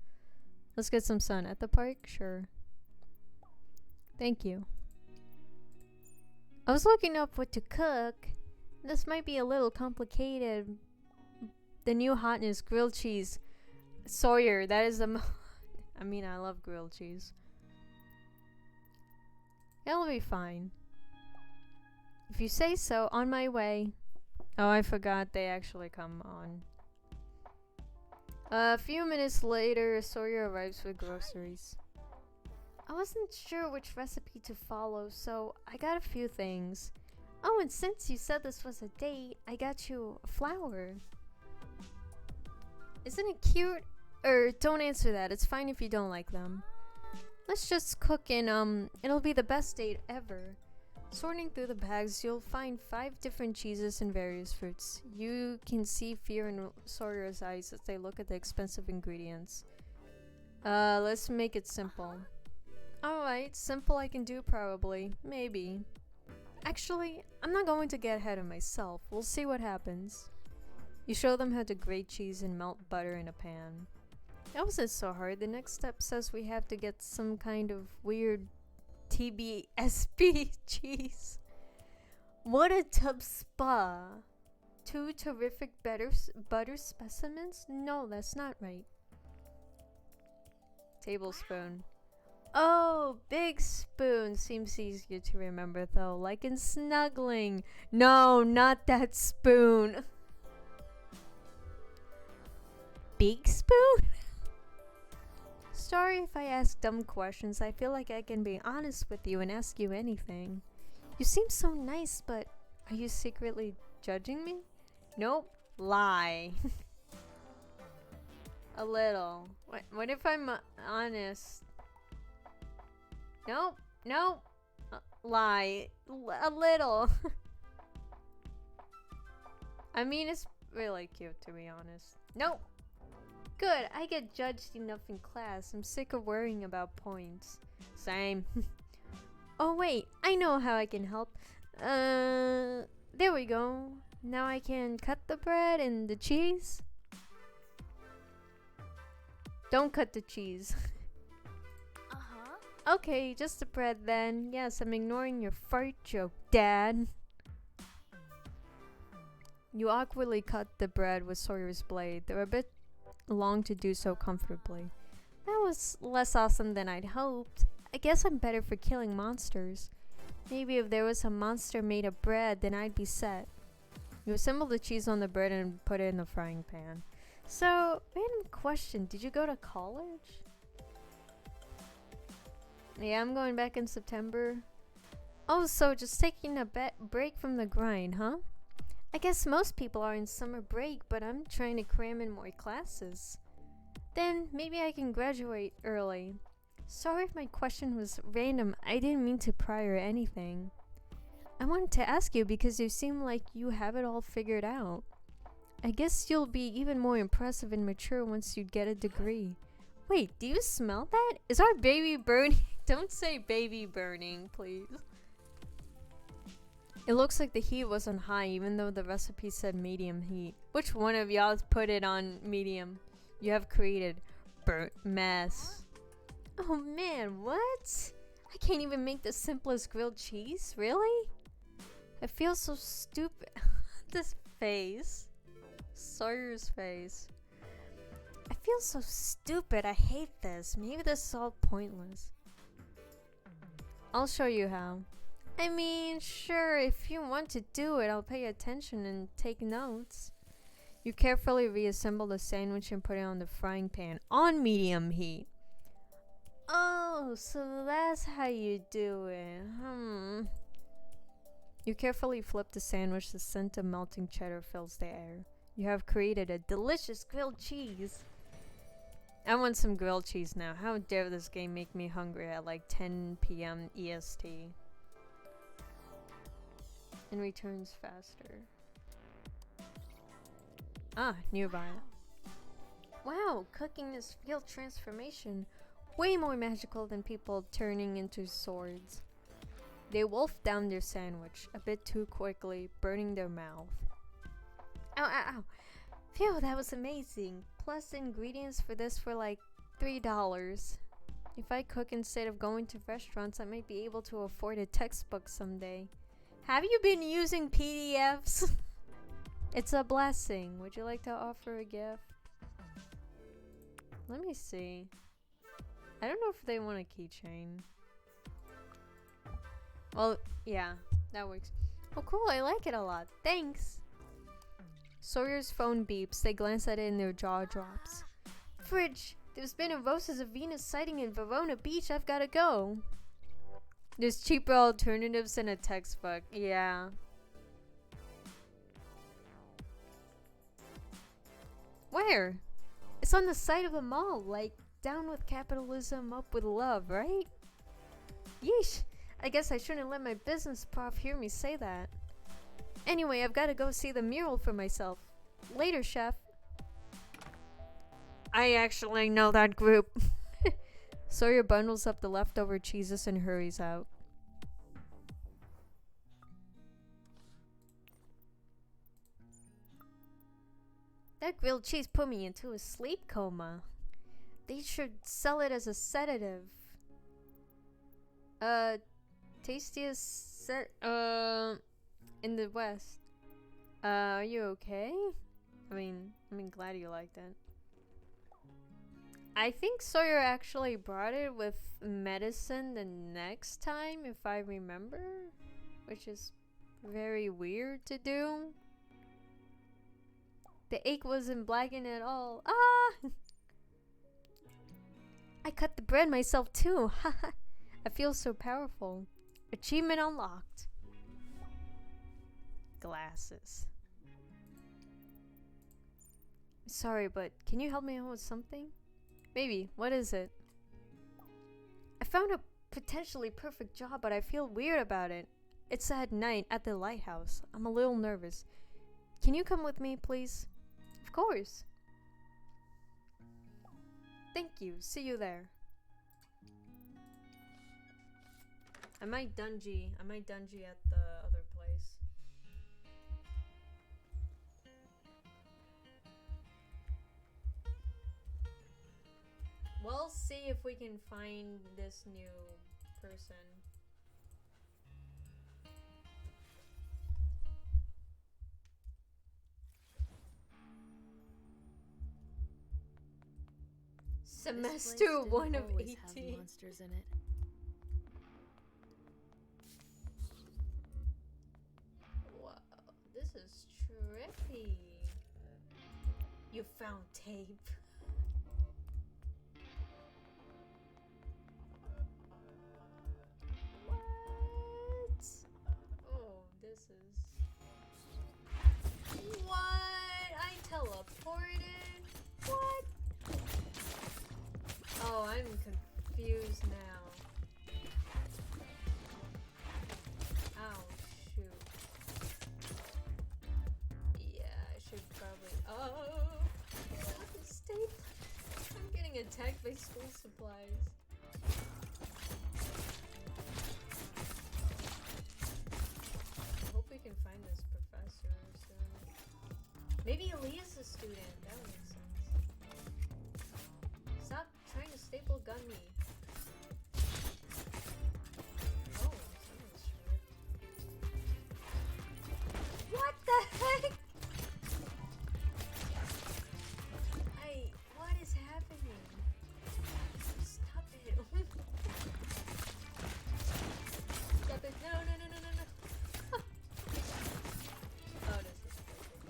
Let's get some sun. At the park? Sure. Thank you. I was looking up what to cook. This might be a little complicated. The new hotness, grilled cheese. Sawyer, that is the I mean, I love grilled cheese. It'll be fine. If you say so, on my way. Oh, I forgot they actually come on. A few minutes later, Sawyer arrives with groceries. I wasn't sure which recipe to follow, so I got a few things. Oh, and since you said this was a date, I got you a flower. Isn't it cute? Don't answer that. It's fine if you don't like them. Let's just cook and, it'll be the best date ever. Sorting through the bags, you'll find 5 different cheeses and various fruits. You can see fear in Sawyer's eyes as they look at the expensive ingredients. Let's make it simple. Alright, simple I can do probably. Maybe. Actually, I'm not going to get ahead of myself. We'll see what happens. You show them how to grate cheese and melt butter in a pan. That wasn't so hard. The next step says we have to get some kind of weird TBSB cheese. What a tub spa. 2 terrific butter specimens? No, that's not right. Tablespoon. Oh, big spoon. Seems easier to remember though, like in snuggling. No, not that spoon. Big spoon? Sorry if I ask dumb questions. I feel like I can be honest with you and ask you anything. You seem so nice, but are you secretly judging me? Nope. Lie. A little. What if I'm honest? Nope. Nope. Lie. A little. I mean, it's really cute to be honest. Nope. Good, I get judged enough in class. I'm sick of worrying about points. Same. Oh wait, I know how I can help. There we go. Now I can cut the bread and the cheese. Don't cut the cheese. Uh-huh. Okay, just the bread then. Yes, I'm ignoring your fart joke, Dad. You awkwardly cut the bread with Sawyer's blade. They're a bit long to do so comfortably. That was less awesome than I'd hoped. I guess I'm better for killing monsters. Maybe if there was a monster made of bread, then I'd be set. You assemble the cheese on the bread and put it in the frying pan. So, random question, did you go to college? Yeah, I'm going back in September. Oh, so just taking a break from the grind, huh? I guess most people are in summer break, but I'm trying to cram in more classes. Then maybe I can graduate early. Sorry if my question was random. I didn't mean to pry or anything. I wanted to ask you because you seem like you have it all figured out. I guess you'll be even more impressive and mature once you get a degree. Wait, do you smell that? Is our baby burning? Don't say baby burning, please. It looks like the heat was on high even though the recipe said medium heat. Which one of y'all put it on medium? You have created burnt mess. Oh man, what? I can't even make the simplest grilled cheese? Really? I feel so stupid. This face. Sawyer's face. I feel so stupid. I hate this. Maybe this is all pointless. I'll show you how. I mean, sure, if you want to do it, I'll pay attention and take notes. You carefully reassemble the sandwich and put it on the frying pan on medium heat. Oh, so that's how you do it. You carefully flip the sandwich. The scent of melting cheddar fills the air. You have created a delicious grilled cheese. I want some grilled cheese now. How dare this game make me hungry at like 10 p.m. EST. And returns faster. Ah, nearby. Wow, cooking is real transformation. Way more magical than people turning into swords. They wolfed down their sandwich a bit too quickly, burning their mouth. Ow, ow, ow. Phew, that was amazing. Plus the ingredients for this were like $3. If I cook instead of going to restaurants, I might be able to afford a textbook someday. Have you been using PDFs? It's a blessing. Would you like to offer a gift? Let me see. I don't know if they want a keychain. Well, yeah, that works. Oh, cool. I like it a lot. Thanks. Sawyer's phone beeps. They glance at it and their jaw drops. Fridge! There's been a Roses of Venus sighting in Verona Beach. I've gotta go. There's cheaper alternatives than a textbook. Yeah. Where? It's on the side of the mall. Like, down with capitalism, up with love, right? Yeesh. I guess I shouldn't let my business prof hear me say that. Anyway, I've gotta go see the mural for myself. Later, chef. I actually know that group. Sawyer bundles up the leftover cheeses and hurries out. That grilled cheese put me into a sleep coma. They should sell it as a sedative. Tastiest in the West. Are you okay? I mean, glad you liked it. I think Sawyer actually brought it with medicine the next time, if I remember. Which is very weird to do. The ache wasn't blackened at all. Ah! I cut the bread myself too. Haha. I feel so powerful. Achievement unlocked. Glasses. Sorry, but can you help me out with something? Maybe. What is it? I found a potentially perfect job, but I feel weird about it. It's at night at the lighthouse. I'm a little nervous. Can you come with me, please? Of course. Thank you. See you there. I might dungeon at the other place. We'll see if we can find this new person. Semester 1 of 18. Monsters in it. Wow, this is trippy. You found tape. What? Oh, this is... What? I teleported? What? Oh, I'm confused now. Oh, shoot. Yeah, I should probably... Oh! Stay... I'm getting attacked by school supplies. I hope we can find this professor soon. Maybe Elias is a student. That would make sense. Stop trying to staple gun me. Oh, someone's short. What the heck? What is happening? Stop it. Stop it. No. Oh, this is perfect.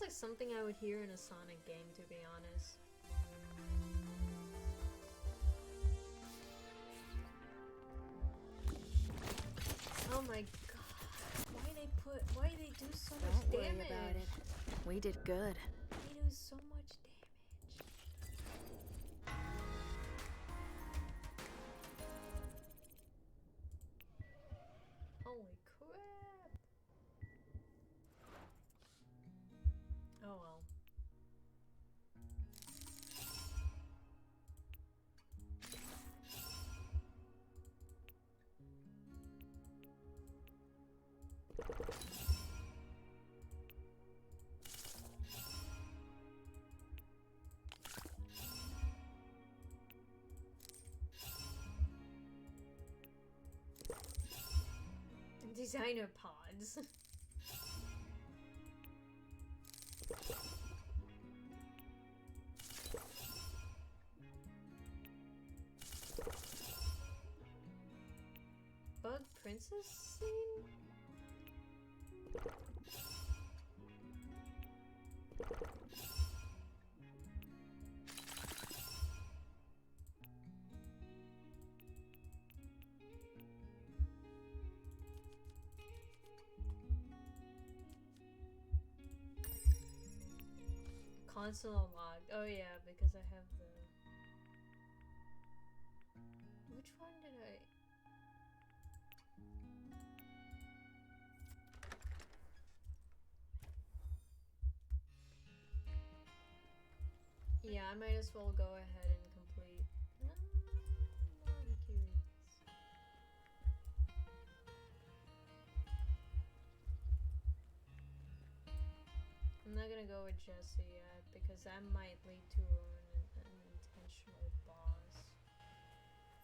sounds like something I would hear in a Sonic game, to be honest. Oh my god. Why they do so much Don't worry damage? about it. We did good. They do so much damage. Holy crap. Oh well. Designer pods. Bug princess scene? Console unlocked. Oh yeah, because I have the... Which one did I... Yeah, I might as well go ahead and complete... I'm curious. I'm not gonna go with Jesse yet because that might lead to an intentional boss.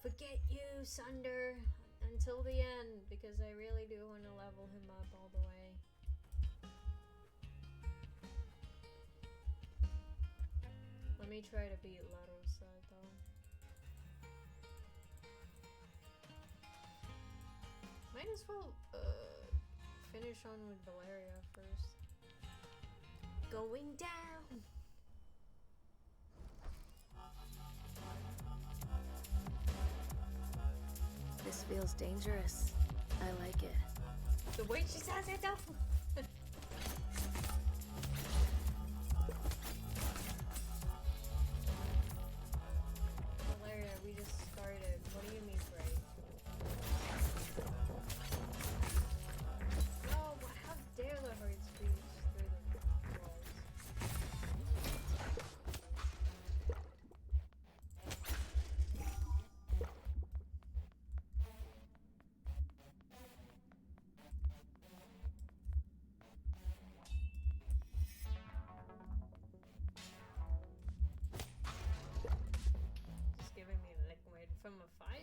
Forget you, Sunder, until the end because I really do want to level him up all the way. Let me try to beat Larosa though. Might as well finish on with Valeria first. Going down. This feels dangerous. I like it. The way she says it though. Valeria, we just started. What do you mean break? Oh, how dare the hurt speech through the walls. Just giving me liquid from a fire?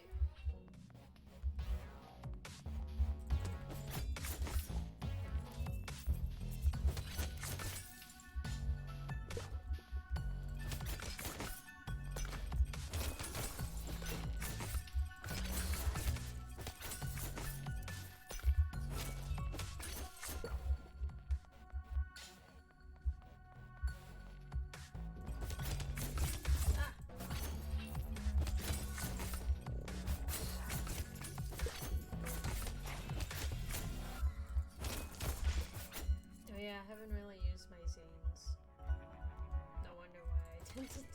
Oh yeah, I haven't really used my zines. No wonder why I tend to die.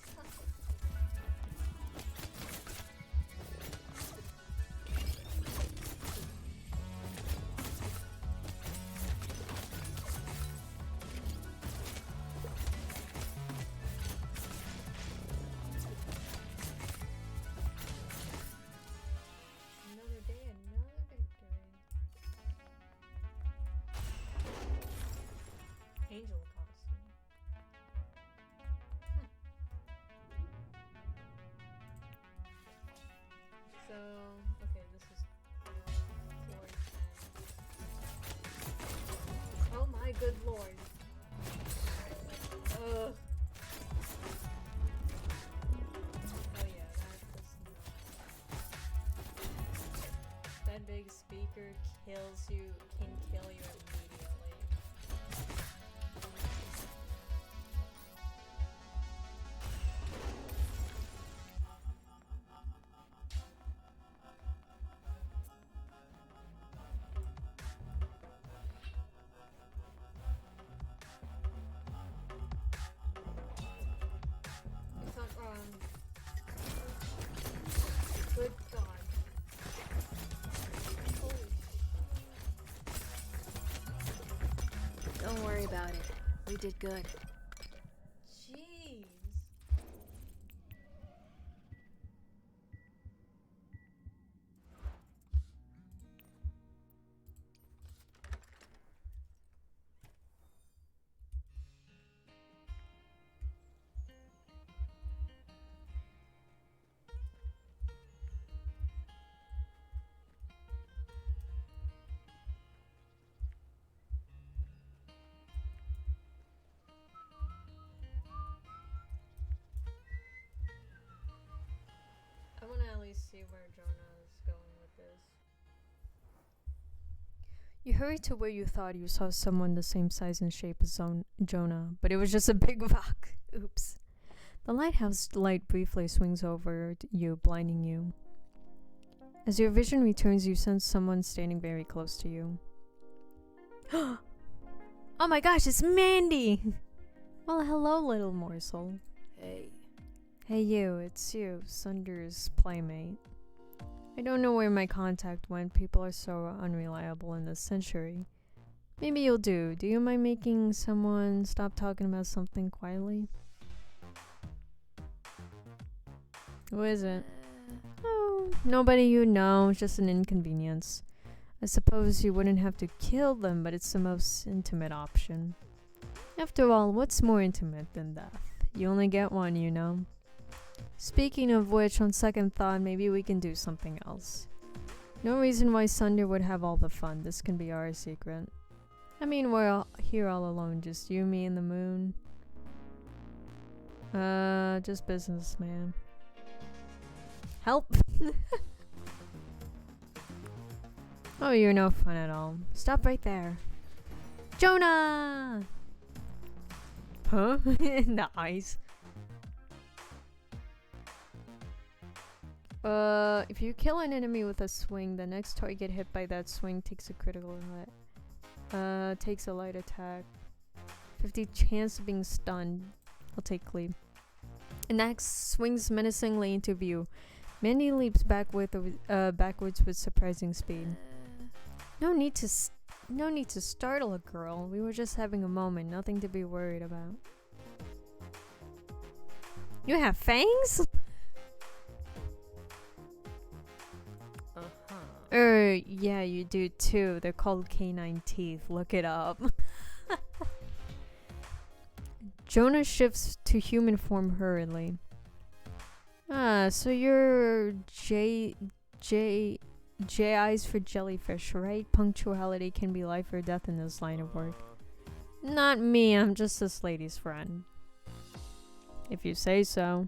Another day, another victory. Angel costume. So, okay, this is floor 10. Oh my good lord. Ugh. Oh yeah, that does not. That big speaker kills you, can kill you immediately. Good God. Holy Don't worry about it. We did good. jeez. I want to at least see where Jonah is going with this. You hurried to where you thought you saw someone the same size and shape as Jonah, but it was just a big rock. Oops. The lighthouse light briefly swings over you, blinding you. As your vision returns, you sense someone standing very close to you. Oh my gosh, it's Mandy! Well, hello, little morsel. Hey. Hey you, it's you, Sunder's playmate. I don't know where my contact went. People are so unreliable in this century. Maybe you'll do. Do you mind making someone stop talking about something quietly? Who is it? Oh, nobody you know. It's just an inconvenience. I suppose you wouldn't have to kill them, but it's the most intimate option. After all, what's more intimate than death? You only get one, you know. Speaking of which, on second thought, maybe we can do something else. No reason why Sunder would have all the fun. This can be our secret. I mean, we're all here all alone, just you, me, and the moon. Just business, man. Help! Oh, you're no fun at all. Stop right there. Jonah! Huh? In the eyes. If you kill an enemy with a swing, the next target hit by that swing takes a critical hit. Takes a light attack. 50 chance of being stunned. I'll take cleave. An axe swings menacingly into view. Mandy leaps backwards with surprising speed. No need to startle a girl. We were just having a moment, nothing to be worried about. You have fangs? Yeah, you do too. They're called canine teeth. Look it up. Jonah shifts to human form hurriedly. Ah, so you're J eyes for jellyfish, right? Punctuality can be life or death in this line of work. Not me, I'm just this lady's friend. If you say so.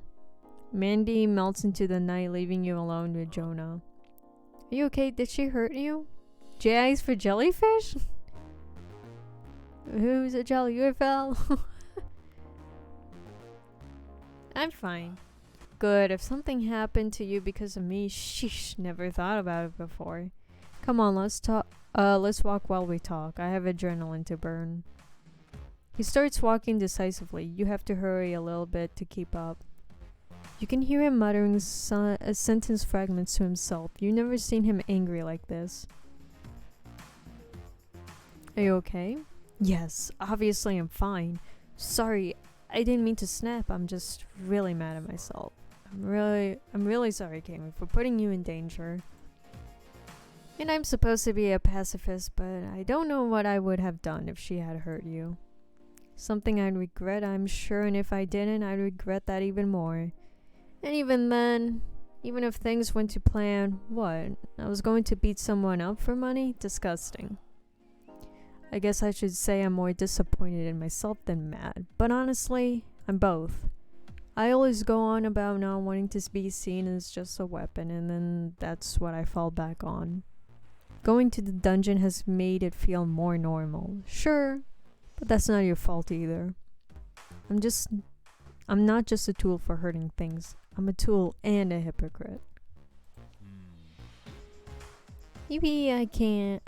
Mandy melts into the night, leaving you alone with Jonah. Are you okay? Did she hurt you? J eyes for jellyfish? Who's a jellyfish? I'm fine. Good. If something happened to you because of me, sheesh, never thought about it before. Come on, let's talk. Let's walk while we talk. I have adrenaline to burn. He starts walking decisively. You have to hurry a little bit to keep up. You can hear him muttering sentence fragments to himself. You've never seen him angry like this. Are you okay? Yes, obviously I'm fine. Sorry, I didn't mean to snap. I'm just really mad at myself. I'm really sorry, Kami, for putting you in danger. And I'm supposed to be a pacifist, but I don't know what I would have done if she had hurt you. Something I'd regret, I'm sure, and if I didn't, I'd regret that even more. And even then, even if things went to plan, what? I was going to beat someone up for money? Disgusting. I guess I should say I'm more disappointed in myself than mad, but honestly, I'm both. I always go on about not wanting to be seen as just a weapon, and then that's what I fall back on. Going to the dungeon has made it feel more normal. Sure, but that's not your fault either. I'm not just a tool for hurting things. I'm a tool and a hypocrite. Maybe I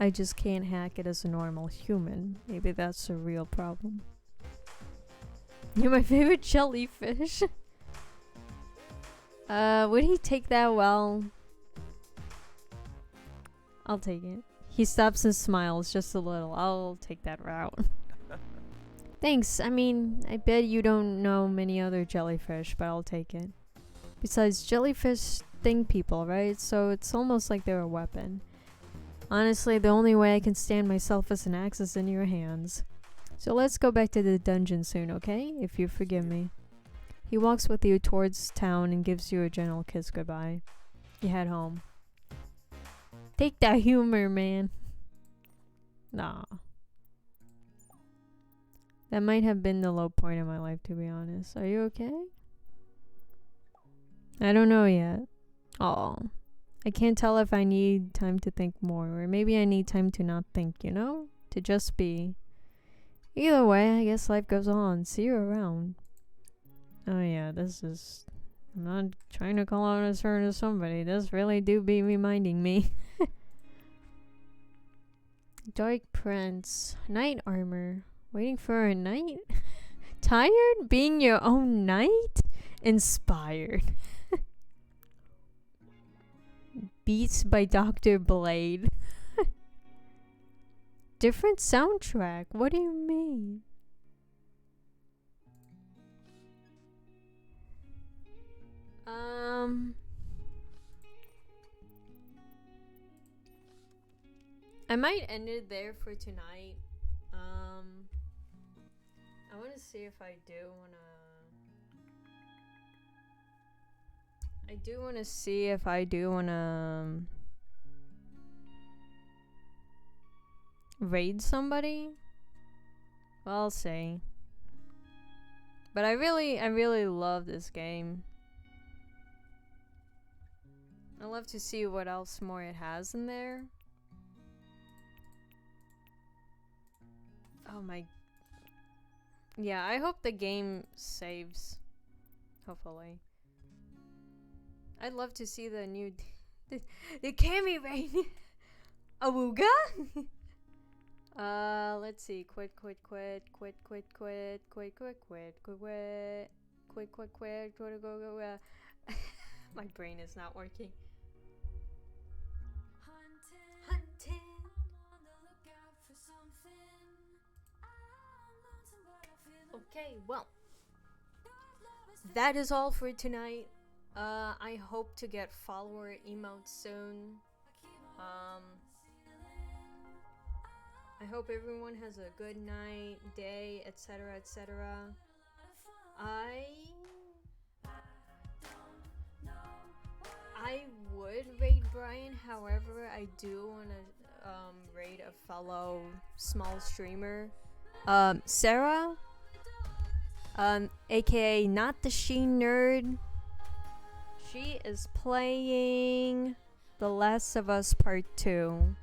just can't hack it as a normal human. Maybe that's a real problem. You're my favorite jellyfish. Would he take that well? I'll take it. He stops and smiles just a little. I'll take that route. Thanks. I mean, I bet you don't know many other jellyfish, but I'll take it. Besides, jellyfish sting people, right? So it's almost like they're a weapon. Honestly, the only way I can stand myself as an axe is in your hands. So let's go back to the dungeon soon, okay? If you forgive me. He walks with you towards town and gives you a gentle kiss goodbye. You head home. Take that humor, man. Nah. That might have been the low point of my life, to be honest. Are you okay? I don't know yet. Oh, I can't tell if I need time to think more, or maybe I need time to not think, you know? To just be. Either way, I guess life goes on. See you around. Oh yeah, this is... I'm not trying to call out a turn to somebody. This really do be reminding me. Dark Prince. Knight armor. Waiting for a knight? Tired? Being your own knight? Inspired. Beats by Dr. Blade. Different soundtrack. What do you mean? I might end it there for tonight. I want to see if I do want to raid somebody. Well, I'll see. But I really love this game. I love to see what else more it has in there. Oh my. Yeah, I hope the game saves. Hopefully. I'd love to see the new the Cammy raid. Awooga? Let's see. Quit. My brain is not working. Hunting. Okay, well, that is all for tonight. I hope to get follower emotes soon. I hope everyone has a good night, day, etc., etc. I would raid Brian, however, I do want to raid a fellow small streamer, Sarah, aka Not the She Nerd. She is playing The Last of Us Part 2.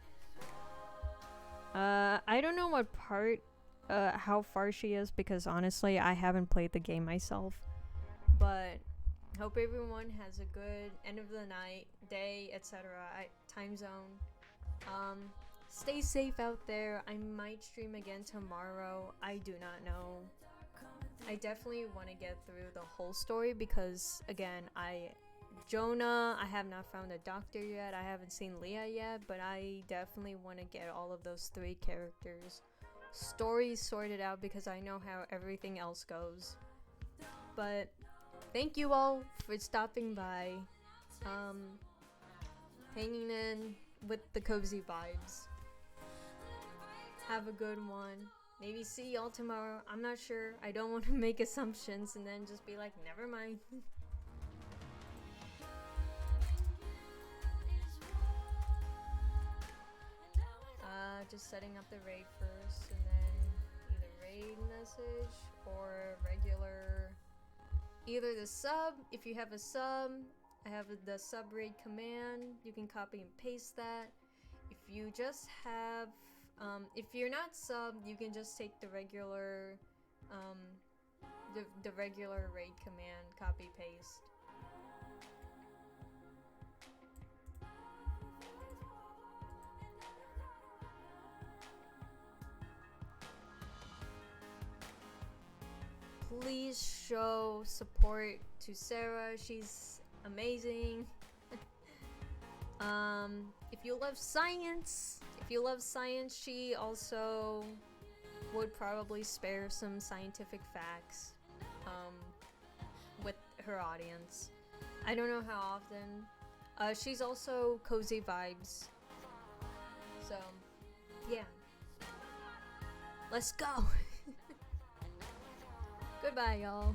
I don't know what part, how far she is, because honestly, I haven't played the game myself. But hope everyone has a good end of the night, day, etc. Time zone. Stay safe out there. I might stream again tomorrow. I do not know. I definitely want to get through the whole story because, again, Jonah, I have not found a doctor yet. I haven't seen Leah yet, but I definitely want to get all of those 3 characters' stories sorted out because I know how everything else goes. But thank you all for stopping by, hanging in with the cozy vibes. Have a good one. Maybe see y'all tomorrow. I'm not sure. I don't want to make assumptions and then just be like, never mind. Just setting up the raid first, and then either raid message or regular, either the sub. If you have a sub, I have the sub raid command. You can copy and paste that. If you just have, if you're not sub, you can just take the regular, the regular raid command, copy paste. Please show support to Sarah. She's amazing. If if you love science, she also would probably spare some scientific facts with her audience. I don't know how often. She's also cozy vibes. So, yeah. Let's go. Goodbye, y'all.